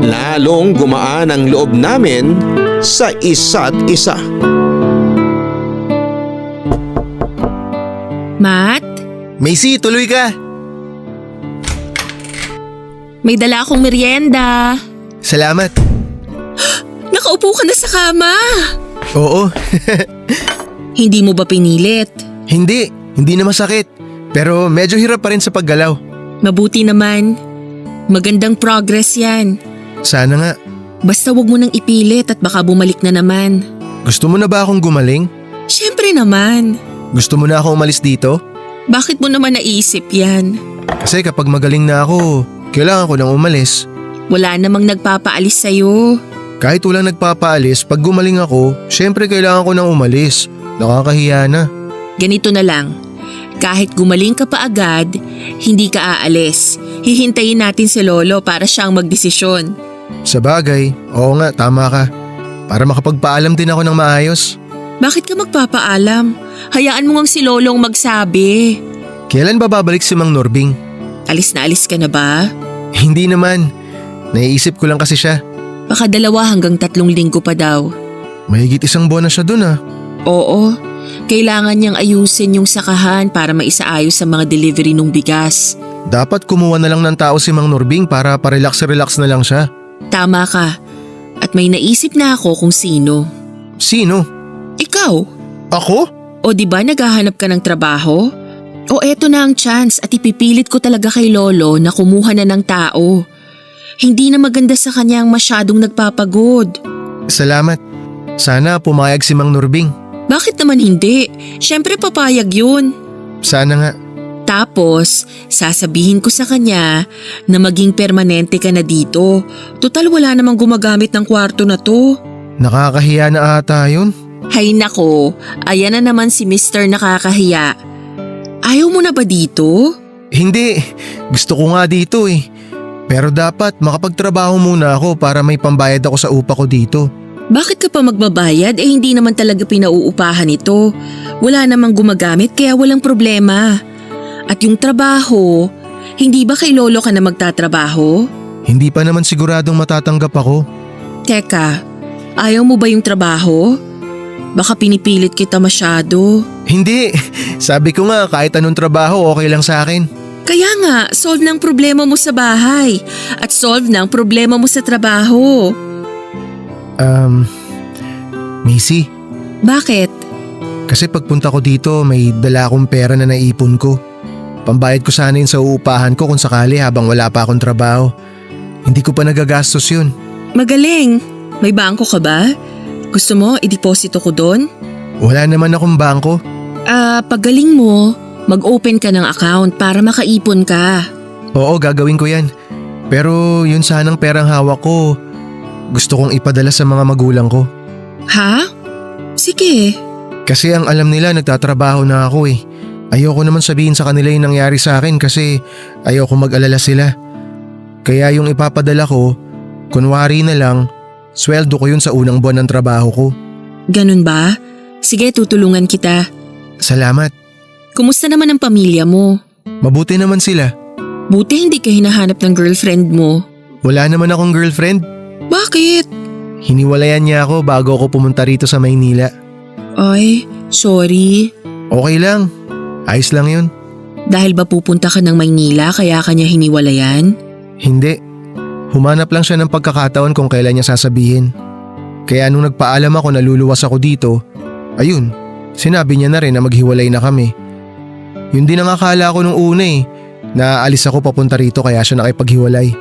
Lalong gumaan ang loob namin sa isa't isa. Matt, Macy, tuloy ka. may dala akong merienda. Salamat. Nakaupo ka na sa kama. Oo. Hindi mo ba pinilit? Hindi na masakit. Pero medyo hirap pa rin sa paggalaw. Mabuti naman. Magandang progress yan. Sana nga. Basta wag mo nang ipilit at baka bumalik na naman. Gusto mo na ba akong gumaling? Siyempre naman. Gusto mo na akong umalis dito? Bakit mo naman naisip yan? Kasi kapag magaling na ako, kailangan ko nang umalis. Wala namang nagpapaalis sa'yo. Kahit walang nagpapaalis, pag gumaling ako, syempre kailangan ko nang umalis. Nakakahiya na. Ganito na lang. Kahit gumaling ka pa agad, hindi ka aalis. Hihintayin natin si Lolo para siyang magdesisyon. Sa bagay, oo nga, tama ka. Para makapagpaalam din ako ng maayos. Bakit ka magpapaalam? Hayaan mo ngang si Lolong magsabi. Kailan ba babalik si Mang Norbing? Alis na alis ka na ba? Hindi naman. Naiisip ko lang kasi siya. Baka 2 hanggang 3 linggo pa daw. Mahigit 1 buwan na siya dun ah. Oo, kailangan niyang ayusin yung sakahan para maisaayos sa mga delivery ng bigas. Dapat kumuha na lang ng tao si Mang Norbing para parelax-relax na lang siya. Tama ka. At may naisip na ako kung sino. Sino? Ikaw. Ako? O di ba naghahanap ka ng trabaho? O eto na ang chance at ipipilit ko talaga kay Lolo na kumuha na ng tao. Hindi na maganda sa kanya ang masyadong nagpapagod. Salamat. Sana pumayag si Mang Nurbing. Bakit naman hindi? Siyempre papayag yun. Sana nga. Tapos, sasabihin ko sa kanya na maging permanente ka na dito. Total wala namang gumagamit ng kwarto na to. Nakakahiya na ata yun. Hay nako, ayan na naman si Mr. Nakakahiya. Ayaw mo na ba dito? Hindi. Gusto ko nga dito eh. Pero dapat makapagtrabaho muna ako para may pambayad ako sa upa ko dito. Bakit ka pa magbabayad hindi naman talaga pinauupahan ito. Wala namang gumagamit kaya walang problema. At yung trabaho, hindi ba kay Lolo ka na magtatrabaho? Hindi pa naman siguradong matatanggap ako. Teka, ayaw mo ba yung trabaho? Baka pinipilit kita masyado. Hindi. Sabi ko nga kahit anong trabaho okay lang sa akin. Kaya nga, solve ng problema mo sa bahay at solve ng problema mo sa trabaho. Macy, Bakit? kasi pagpunta ko dito may dala akong pera na naipon ko. Pambayad ko sana yun sa uupahan ko kung sakali habang wala pa akong trabaho. Hindi ko pa nagagastos yun. Magaling. May bangko ka ba? Gusto mo i-deposito ko doon? Wala naman akong bangko. Pagaling mo, mag-open ka ng account para makaipon ka. Oo, gagawin ko yan. Pero yun sanang perang hawak ko, gusto kong ipadala sa mga magulang ko. Ha? Sige. Kasi ang alam nila nagtatrabaho na ako eh. Ayoko naman sabihin sa kanila yung nangyari sa akin kasi ayoko mag-alala sila. Kaya yung ipapadala ko, kunwari na lang, sweldo ko yun sa unang buwan ng trabaho ko. Ganun ba? Sige, tutulungan kita. Salamat. Kumusta naman ang pamilya mo? Mabuti naman sila. Buti hindi ka hinahanap ng girlfriend mo. Wala naman akong girlfriend. Bakit? Hiniwalayan niya ako bago ako pumunta rito sa Maynila. Ay, sorry. Okay lang. Ayos lang yun. Dahil ba pupunta ka ng Maynila kaya kanya hiniwalayan? Hindi. Humanap lang siya ng pagkakataon kung kailan niya sasabihin. Kaya nung nagpaalam ako na luluwas ako dito, ayun, sinabi niya na rin na maghiwalay na kami. Yun din ang akala ko nung una eh, na alis ako papunta rito kaya siya nakipaghiwalay.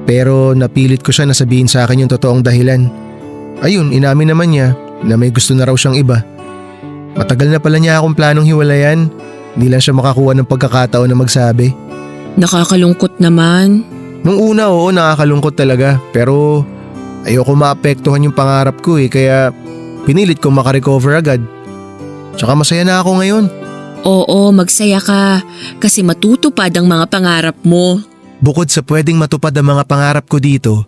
Pero napilit ko siya na sabihin sa akin yung totoong dahilan. Ayun, inamin naman niya na may gusto na raw siyang iba. Matagal na pala niya akong planong hiwalayan, hindi lang siya makakuha ng pagkakataon na magsabi. Nakakalungkot naman. Nung una oo, nakakalungkot talaga pero ayoko maapektuhan yung pangarap ko eh kaya pinilit kong makarecover agad. Tsaka masaya na ako ngayon. Oo, magsaya ka kasi matutupad ang mga pangarap mo. Bukod sa pwedeng matupad ang mga pangarap ko dito,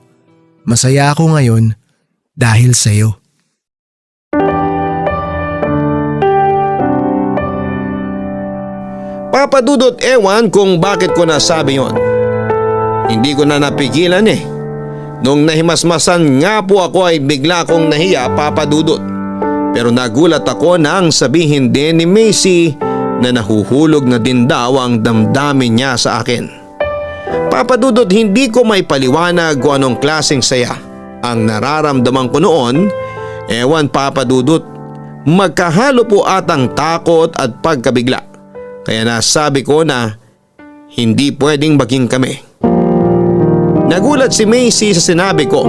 masaya ako ngayon dahil sa'yo. Papa Dudut, ewan kung bakit ko nasabi yon. Hindi ko na napigilan eh. Nung nahimasmasan nga po ako ay bigla akong nahiya, Papa Dudut. Pero nagulat ako nang sabihin din ni Macy na nahuhulog na din daw ang damdamin niya sa akin. Papa Dudut, hindi ko may paliwanag kung anong klaseng saya ang nararamdaman ko noon. Ewan Papa Dudut, magkahalo po atang takot at pagkabigla. Kaya nasabi ko na hindi pwedeng maging kami. Nagulat si Macy sa sinabi ko.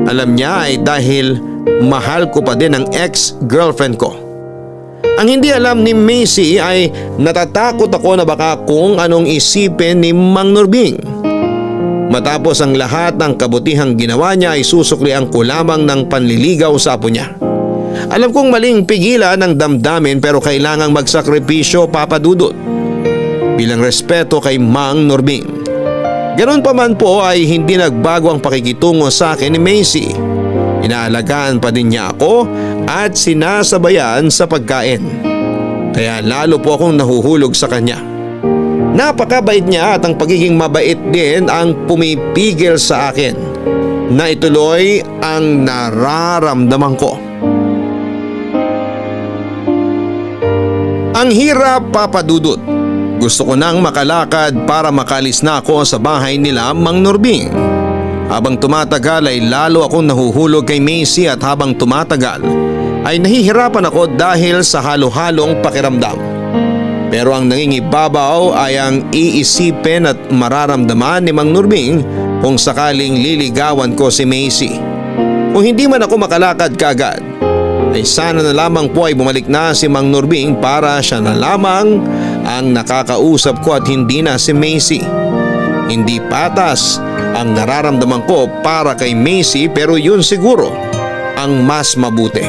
Alam niya ay dahil mahal ko pa din ang ex-girlfriend ko. Ang hindi alam ni Macy ay natatakot ako na baka kung anong isipin ni Mang Nurbing. Matapos ang lahat ng kabutihang ginawa niya ay susuklian ko lamang ng panliligaw sa apo niya. Alam kong maling pigilan ng damdamin pero kailangang magsakripisyo, Papa Dudut, bilang respeto kay Mang Nurbing. Ganon pa man po ay hindi nagbago ang pakikitungo sa akin ni Macy. Inaalagaan pa din niya ako at sinasabayan sa pagkain. Kaya lalo po akong nahuhulog sa kanya. Napakabait niya at ang pagiging mabait din ang pumipigil sa akin na ituloy ang nararamdaman ko. Ang hirap, Papa Dudut. Gusto ko nang makalakad para makalis na ako sa bahay nila Mang Nurbing. Habang tumatagal ay lalo akong nahuhulog kay Macy at habang tumatagal ay nahihirapan ako dahil sa halo-halong pakiramdam. Pero ang nangingibabaw ay ang iisipin at mararamdaman ni Mang Nurbing kung sakaling liligawan ko si Macy. Kung hindi man ako makalakad kaagad, ay sana na lamang po ay bumalik na si Mang Nurbing para siya na lamang ang nakakausap ko at hindi na si Macy. Hindi patas ang nararamdaman ko para kay Macy pero yun siguro ang mas mabuti.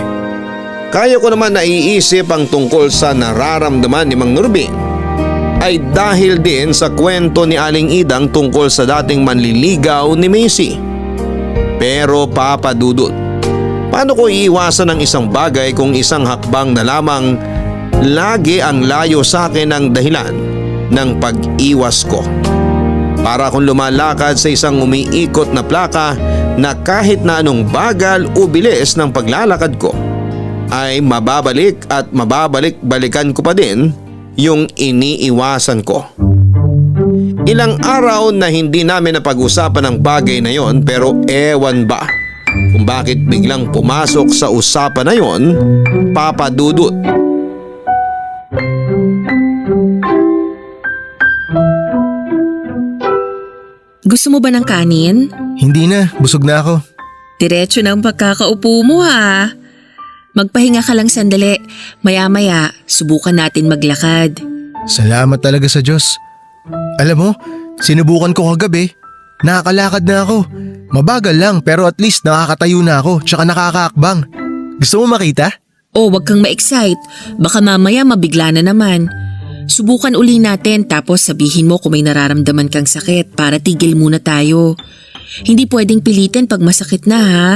Kaya ko naman naiisip ang tungkol sa nararamdaman ni Mang Nurbing ay dahil din sa kwento ni Aling Idang tungkol sa dating manliligaw ni Macy. Pero Papa Dudut, paano ko iiwasan ang isang bagay kung isang hakbang na lamang lagi ang layo sa akin ang dahilan ng pag-iwas ko? Para akong lumalakad sa isang umiikot na plaka na kahit na anong bagal o bilis ng paglalakad ko ay mababalik at mababalik-balikan ko pa din yung iniiwasan ko. Ilang araw na hindi namin napag-usapan ang bagay na yon pero ewan ba kung bakit biglang pumasok sa usapan na yon, Papa Dudut. Gusto mo ba ng kanin? Hindi na, busog na ako. Diretso ng pagkakaupo mo ha. Magpahinga ka lang sandali. Maya-maya, subukan natin maglakad. Salamat talaga sa Diyos. Alam mo, sinubukan ko kagabi. Nakakalakad na ako. Mabagal lang pero at least nakakatayo na ako tsaka nakakaakbang. Gusto mo makita? Oh, wag kang ma-excite. Baka mamaya mabigla na naman. Subukan uli natin tapos sabihin mo kung may nararamdaman kang sakit para tigil muna tayo. Hindi pwedeng pilitin pag masakit na ha.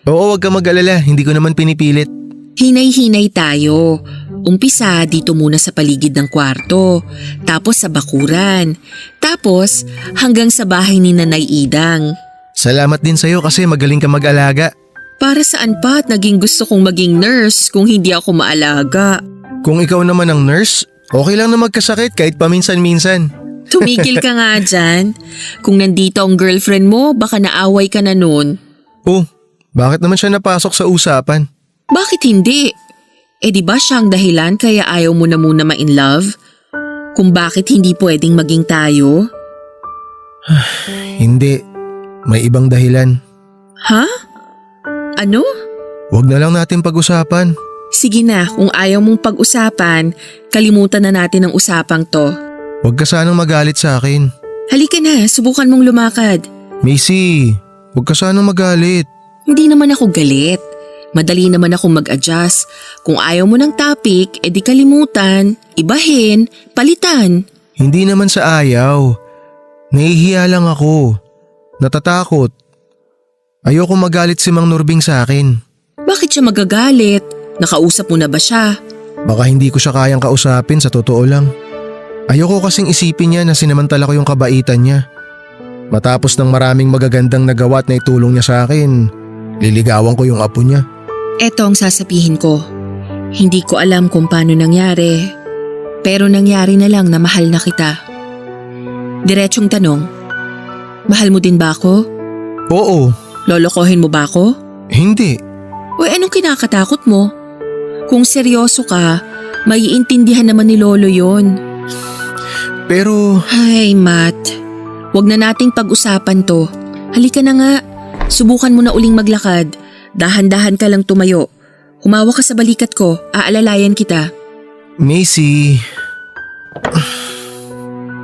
Oo, wag kang mag-alala. Hindi ko naman pinipilit. Hinay-hinay tayo. Umpisa dito muna sa paligid ng kwarto, tapos sa bakuran, tapos hanggang sa bahay ni Nanay Idang. Salamat din sa'yo kasi magaling ka mag-alaga. Para saan pa at naging gusto kong maging nurse kung hindi ako maalaga? Kung ikaw naman ang nurse, okay lang na magkasakit kahit paminsan-minsan. Tumigil ka nga dyan. Kung nandito ang girlfriend mo, baka naaway ka na nun. Oh, bakit naman siya napasok sa usapan? Bakit hindi? Eh di ba siya ang dahilan kaya ayaw mo na muna ma-in love? Kung bakit hindi pwedeng maging tayo? Hindi, may ibang dahilan. Ha? Ano? Wag na lang natin pag-usapan. Sige na, kung ayaw mong pag-usapan, kalimutan na natin ang usapang to. Wag ka sanang magalit sa akin. Halika na, subukan mong lumakad. Macy, wag ka sanang magalit. Hindi naman ako galit. Madali naman akong mag-adjust. Kung ayaw mo ng topic, edi kalimutan, ibahin, palitan. Hindi naman sa ayaw. Nahihiya lang ako. Natatakot. Ayoko magalit si Mang Nurbing sa akin. Bakit siya magagalit? Nakausap mo na ba siya? Baka hindi ko siya kayang kausapin sa totoo lang. Ayoko kasing isipin niya na sinamantala ko yung kabaitan niya. Matapos ng maraming magagandang nagawa at naitulong niya sa akin, liligawan ko yung apo niya. Eto ang sasabihin ko. Hindi ko alam kung paano nangyari, pero nangyari na lang na mahal na kita. Diretsong tanong, mahal mo din ba ako? Oo. Lolokohin mo ba ako? Hindi. O anong kinakatakot mo? Kung seryoso ka, maiintindihan naman ni Lolo yon. Pero… Ay, Matt. Huwag na nating pag-usapan to. Halika na nga. Subukan mo na uling maglakad. Dahan-dahan ka lang tumayo. Humawa ka sa balikat ko. Aalalayan kita. Macy…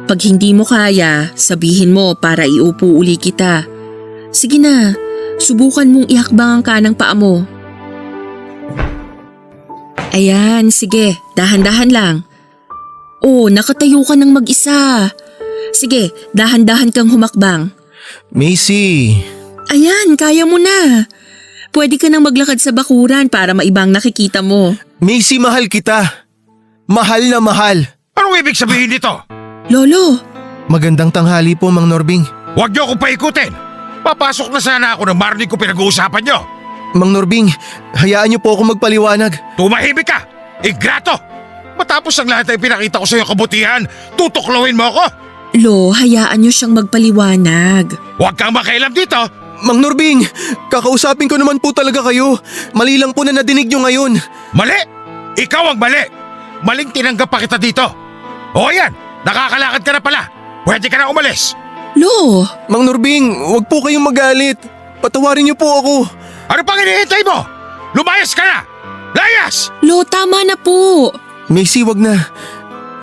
Pag hindi mo kaya, sabihin mo para iupo uli kita. Sige na. Subukan mong ihakbang ang kanang paa mo. Ayan, sige. Dahan-dahan lang. Oh, nakatayo ka ng mag-isa. Sige, dahan-dahan kang humakbang. Macy… Ayan, kaya mo na. Pwede ka nang maglakad sa bakuran para maibang nakikita mo. Macy, mahal kita. Mahal na mahal. Anong ibig sabihin nito? Lolo, Magandang tanghali po, Mang Nurbing. Huwag niyo akong paikutin. Papasok na sana ako nang marinig ko pinag-uusapan niyo. Mang Nurbing, hayaan niyo po ako magpaliwanag. Tumahimik ka! Ingrato! Matapos ang lahat ay pinakita ko sa iyo kabutihan, tutuklawin mo ako? Lo, hayaan niyo siyang magpaliwanag. Huwag kang makialam dito! Mang Nurbing, kakausapin ko naman po talaga kayo. Mali lang po na nadinig niyo ngayon. Mali! Ikaw ang mali! Maling tinanggap pa kita dito. O yan, nakakalakad ka na pala. Pwede ka na umalis. Lo, Mang Nurbing, huwag po kayong magalit. Patawarin niyo po ako. Ano pang hinihintay mo? Lumayas ka na! Layas! Lo, tama na po. Macy, wag na.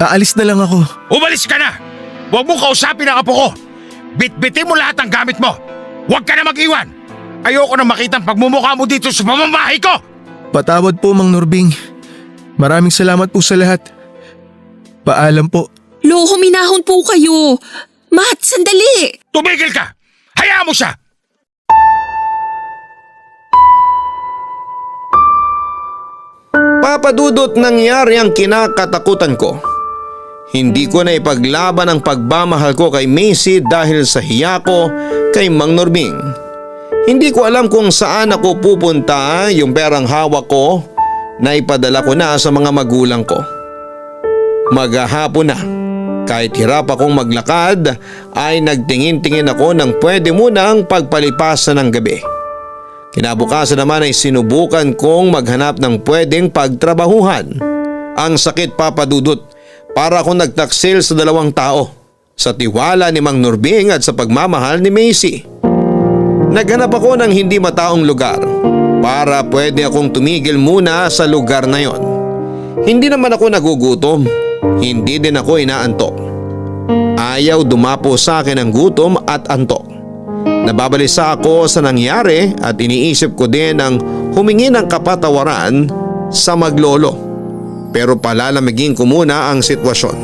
Aalis na lang ako. Umalis ka na! Huwag mong kausapin ang apo ko. Bitbitin mo lahat ng gamit mo. Huwag ka na mag-iwan. Ayoko na makita ang pagmumukha mo dito sa pamamahay ko. Patawad po, Mang Nurbing. Maraming salamat po sa lahat. Paalam po. Lo, huminahon po kayo. Matt, sandali. Tumigil ka! Hayaan mo siya! Papadudot, nangyari ang kinakatakutan ko. Hindi ko na ipaglaban ang pagmamahal ko kay Macy dahil sa hiya ko kay Mang Nurbing. Hindi ko alam kung saan ako pupunta. Yung perang hawak ko na ipadala ko na sa mga magulang ko. Maghahapon na. Kahit hirap akong maglakad ay nagtingin-tingin ako ng pwede munang pagpalipasan ng gabi. Kinabukasan naman ay sinubukan kong maghanap ng pwedeng pagtrabahuhan. Ang sakit, Papadudot, para akong nagtaksil sa dalawang tao, sa tiwala ni Mang Nurbing at sa pagmamahal ni Macy. Naghanap ako ng hindi mataong lugar para pwede akong tumigil muna sa lugar na yon. Hindi naman ako nagugutom, hindi din ako inaantok. Ayaw dumapo sa akin ang gutom at antok. Nababalisa ako sa nangyari at iniisip ko din ang humingi ng kapatawaran sa maglolo. Pero palalamigin ko muna ang sitwasyon.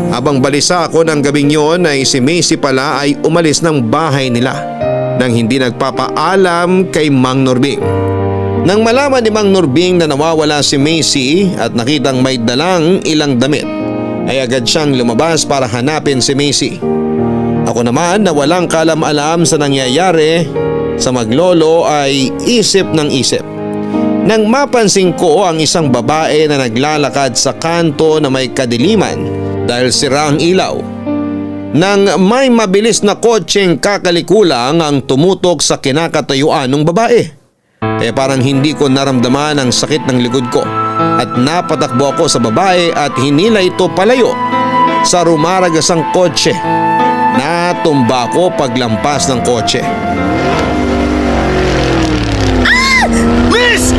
Habang balisa ako ng gabing yon ay si Macy pala ay umalis ng bahay nila nang hindi nagpapaalam kay Mang Nurbing. Nang malaman ni Mang Nurbing na nawawala si Macy at nakitang may dalang ilang damit, ay agad siyang lumabas para hanapin si Macy. Ako naman na walang kalam-alam sa nangyayari sa maglolo ay isip ng isip. Nang mapansin ko ang isang babae na naglalakad sa kanto na may kadiliman dahil sira ang ilaw. Nang may mabilis na kotseng kakalikulang ang tumutok sa kinakatayuan ng babae. Parang hindi ko naramdaman ang sakit ng likod ko at napatakbo ako sa babae at hinila ito palayo sa rumaragasang kotse. Natumba ko paglampas ng kotse. Miss!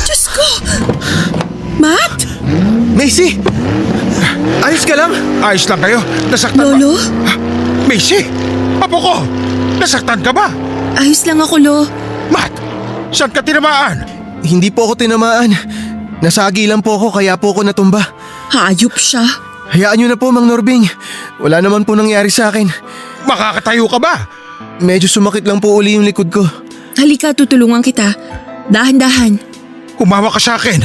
Diyos ko! Matt? Macy! Ayos ka lang? Ayos lang kayo? Nasaktan ba? Lolo? Macy! Apo ko! Nasaktan ka ba? Ayos lang ako, Lo. Matt! Saan ka tinamaan? Hindi po ako tinamaan. Nasagi lang po ako kaya po ako natumba. Hayop siya. Hayaan niyo na po, Mang Nurbing. Wala naman po nangyari sa akin. Makakatayo ka ba? Medyo sumakit lang po uli yung likod ko. Halika, tutulungan kita. Dahan-dahan. Humawa ka sa akin.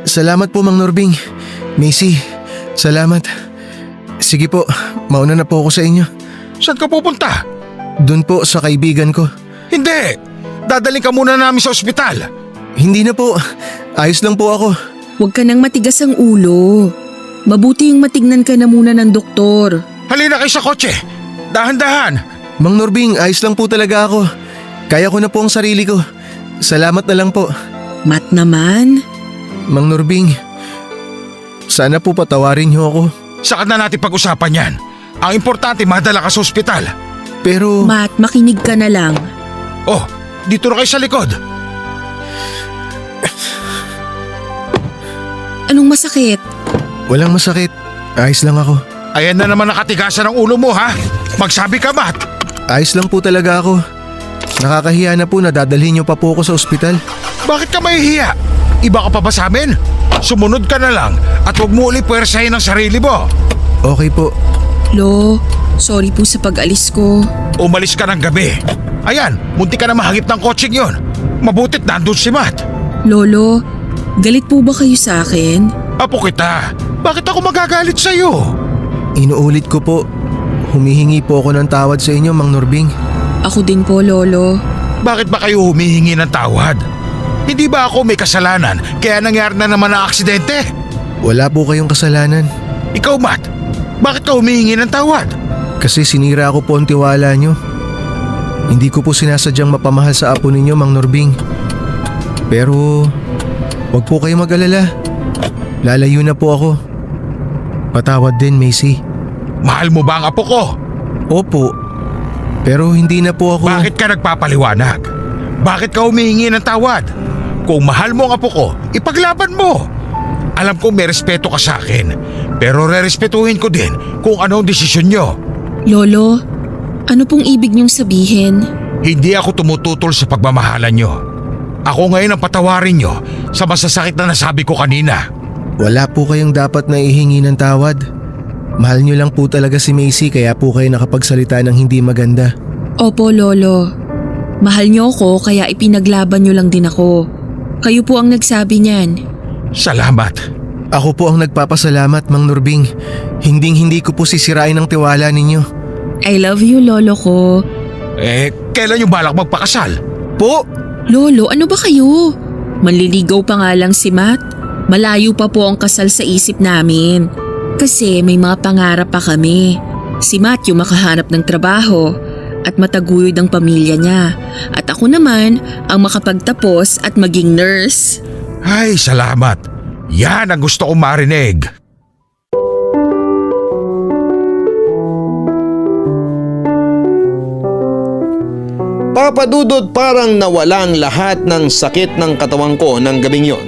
Salamat po, Mang Nurbing. Macy, salamat. Sige po, mauna na po ako sa inyo. Saan ka pupunta? Doon po sa kaibigan ko. Hindi! Dadaling ka muna namin sa ospital. Hindi na po. Ayos lang po ako. Huwag ka nang matigas ang ulo. Mabuti yung matignan ka na muna ng doktor. Halina kayo sa kotse. Dahan-dahan. Mang Nurbing, ayos lang po talaga ako. Kaya ko na po ang sarili ko. Salamat na lang po. Matt naman. Mang Nurbing, sana po patawarin niyo ako. Saka na natin pag-usapan yan. Ang importante, madala ka sa ospital. Pero Matt, makinig ka na lang. Oh, dito na kayo sa likod. Anong masakit? walang masakit. Ayos lang ako. Ayan na naman nakatigasan ang ulo mo, ha? Magsabi ka, Matt. Ayos lang po talaga ako. Nakakahiya na po na dadalhin niyo pa po ako sa ospital. Bakit ka mahihiya? Iba ka pa ba sa amin? Sumunod ka na lang at huwag mo ulit puwersahin ang sarili mo. Okay po. Lo, sorry po sa pag-alis ko. Umalis ka ng gabi. Ayan, munti ka na mahagip ng kotseng yon. Mabutit nandun si Matt. Lolo, galit po ba kayo sa akin? Apo kita, bakit ako magagalit sa'yo? Inuulit ko po. Humihingi po ako ng tawad sa inyo, Mang Nurbing. Ako din po, Lolo. Bakit ba kayo humihingi ng tawad? Hindi ba ako may kasalanan kaya nangyari na naman ang aksidente? Wala po kayong kasalanan. Ikaw, Matt, bakit ka humihingi ng tawad? Kasi sinira ko po ang tiwala niyo. Hindi ko po sinasadyang mapamahal sa apo ninyo, Mang Norbing. Pero wag po kayo mag-alala. Lalayo na po ako. Patawad din, Macy. Mahal mo ba ang apo ko? Opo. Pero hindi na po ako… Bakit ka nagpapaliwanag? Bakit ka humihingi ng tawad? Kung mahal mo ang apo ko, ipaglaban mo. Alam kong may respeto ka sa akin, pero rerespetuhin ko din kung ano ang desisyon nyo. Lolo, ano pong ibig niyong sabihin? Hindi ako tumututol sa pagmamahalan nyo. Ako ngayon ang patawarin nyo sa masasakit na nasabi ko kanina. Wala po kayong dapat na ihingi ng tawad. Mahal niyo lang po talaga si Macy kaya po kayo nakapagsalita ng hindi maganda. Opo, Lolo. Mahal niyo ako kaya ipinaglaban niyo lang din ako. Kayo po ang nagsabi niyan. Salamat. Ako po ang nagpapasalamat, Mang Norbing. Hinding-hindi ko po sisirain ang tiwala ninyo. I love you, Lolo ko. Kailan yung balak magpakasal? Po! Lolo, ano ba kayo? Manliligaw pa nga lang si Matt. Malayo pa po ang kasal sa isip namin. Kasi may mga pangarap pa kami. Si Matt yung makahanap ng trabaho at mataguyod ang pamilya niya. At ako naman ang makapagtapos at maging nurse. Ay, salamat. Yan ang gusto kong marinig. Papa Dudut, parang nawalang lahat ng sakit ng katawan ko ng gabing yon.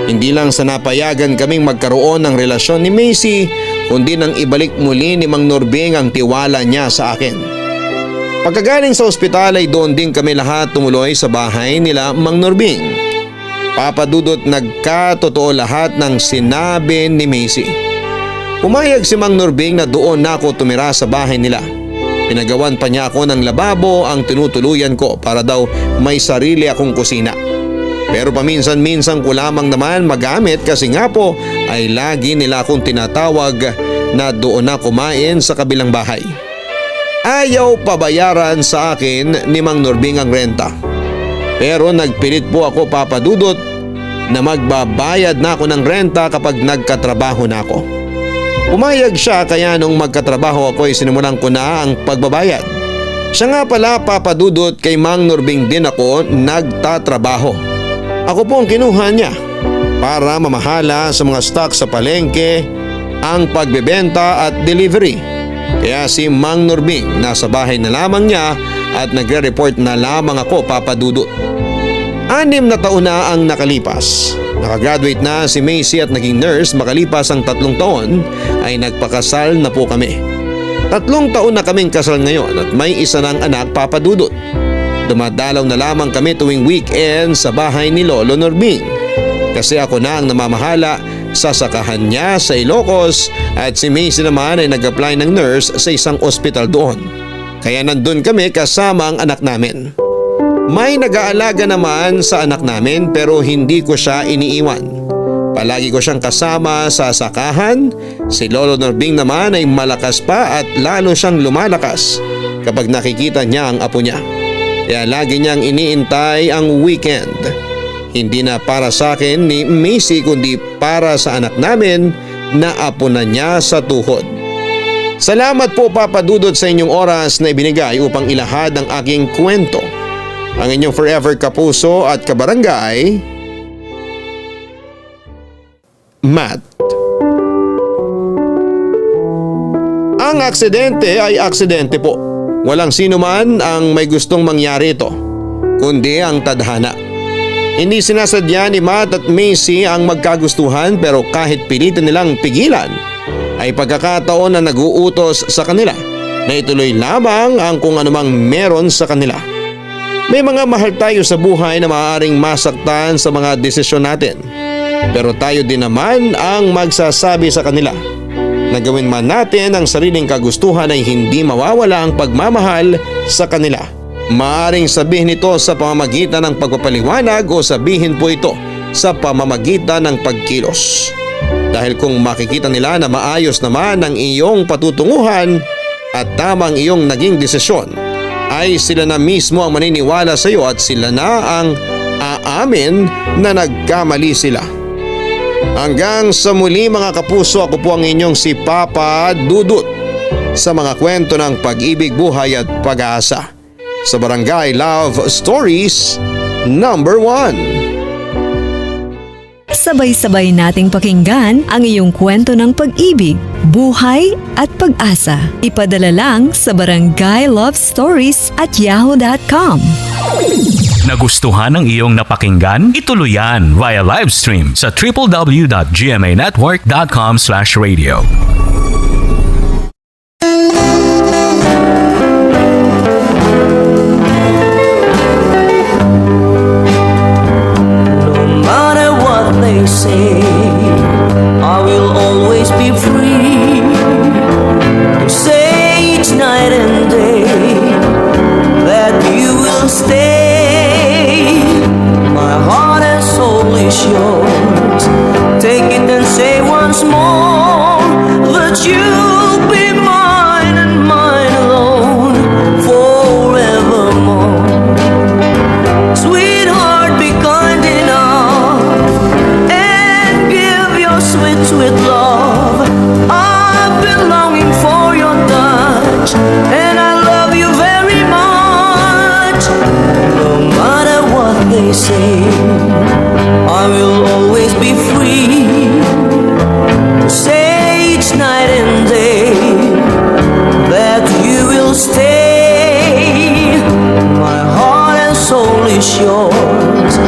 Hindi lang sa napayagan kaming magkaroon ng relasyon ni Macy, kundi nang ibalik muli ni Mang Norbing ang tiwala niya sa akin. Pagkagaling sa ospital ay doon din kami lahat tumuloy sa bahay nila Mang Norbing. Papa Dudut, nagkatotoo lahat ng sinabi ni Macy. Pumayag si Mang Norbing na doon na ako tumira sa bahay nila. Pinagawan pa niya ako ng lababo ang tinutuluyan ko para daw may sarili akong kusina. Pero paminsan-minsan ko lamang naman magamit kasi nga po ay lagi nila akong tinatawag na doon na kumain sa kabilang bahay. Ayaw pabayaran sa akin ni Mang Norbing ang renta. Pero nagpilit po ako, Papa Dudut, na magbabayad na ako ng renta kapag nagkatrabaho na ako. Pumayag siya kaya nung magkatrabaho ako ay sinimulan ko na ang pagbabayad. Siya nga pala, Papa Dudut, kay Mang Norbing din ako nagtatrabaho. Ako po ang kinuha niya para mamahala sa mga stock sa palengke, ang pagbebenta at delivery. Kaya si Mang Norbing nasa bahay na lamang niya at nagre-report na lamang ako, Papa Dudut. 6 na taon na ang nakalipas. Nakagraduate na si Macy at naging nurse makalipas ang 3 taon ay nagpakasal na po kami. 3 taon na kaming kasal ngayon at may isa ng anak, Papa Dudut. Dumadalaw na lamang kami tuwing weekend sa bahay ni Lolo Norbing kasi ako na ang namamahala sa sakahan niya sa Ilocos at si Macy naman ay nag-apply ng nurse sa isang ospital doon. Kaya nandun kami kasama ang anak namin. May nag-aalaga naman sa anak namin pero hindi ko siya iniiwan. Palagi ko siyang kasama sa sakahan. Si Lolo Norbing naman ay malakas pa at lalo siyang lumalakas kapag nakikita niya ang apo niya. Kaya lagi niyang iniintay ang weekend. Hindi na para sa akin ni Macy kundi para sa anak namin na apo na niya sa tuhod. Salamat po, Papa Dudut, sa inyong oras na ibinigay upang ilahad ang aking kwento. Ang inyong forever kapuso at kabarangay, Matt. Ang aksidente ay aksidente po. Walang sino man ang may gustong mangyari ito, kundi ang tadhana. Hindi sinasadya ni Matt at Macy ang magkagustuhan pero kahit pilitin nilang pigilan, ay pagkakataon na nag-uutos sa kanila na ituloy lamang ang kung anumang meron sa kanila. May mga mahal tayo sa buhay na maaaring masaktan sa mga desisyon natin. Pero tayo din naman ang magsasabi sa kanila na gawin man natin ang sariling kagustuhan ay hindi mawawala ang pagmamahal sa kanila. Maaaring sabihin ito sa pamamagitan ng pagpapaliwanag o sabihin po ito sa pamamagitan ng pagkilos. Dahil kung makikita nila na maayos naman ang iyong patutunguhan at tamang iyong naging desisyon, ay sila na mismo ang maniniwala sa iyo at sila na ang aamin na nagkamali sila. Hanggang sa muli mga kapuso, ako po ang inyong si Papa Dudut sa mga kwento ng pag-ibig, buhay at pag-asa. sa Barangay Love Stories number 1. Sabay-sabay nating pakinggan ang iyong kwento ng pag-ibig, buhay at pag-asa. Ipadala lang sa barangaylovestories@yahoo.com. Nagustuhan ng iyong napakinggan? Ituloy yan via live stream sa www.gmanetwork.com/radio. say I will always be free to say each night and day that you will stay. My heart and soul is yours. Take it and say once more that you'll be mine and mine alone forevermore. Sweetheart, be kind enough and give your sweet, sweet love. I've been longing for your touch, and I love you very much. No matter what they say, I will always be free to say each night and day that you will stay. My heart and soul is yours.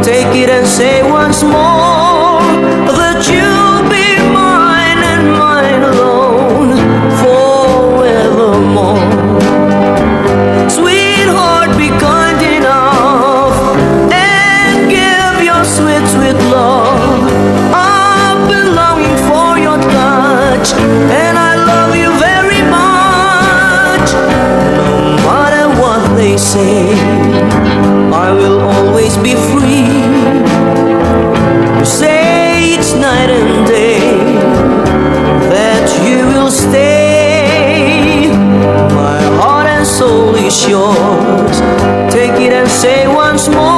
Take it and say once more that you'll be mine and mine alone forevermore. Sweetheart, be kind enough and give your sweet, sweet love. I've been longing for your touch, and I love you very much. No matter what they say, I will always be free to say each night and day that you will stay. My heart and soul is yours. Take it and say once more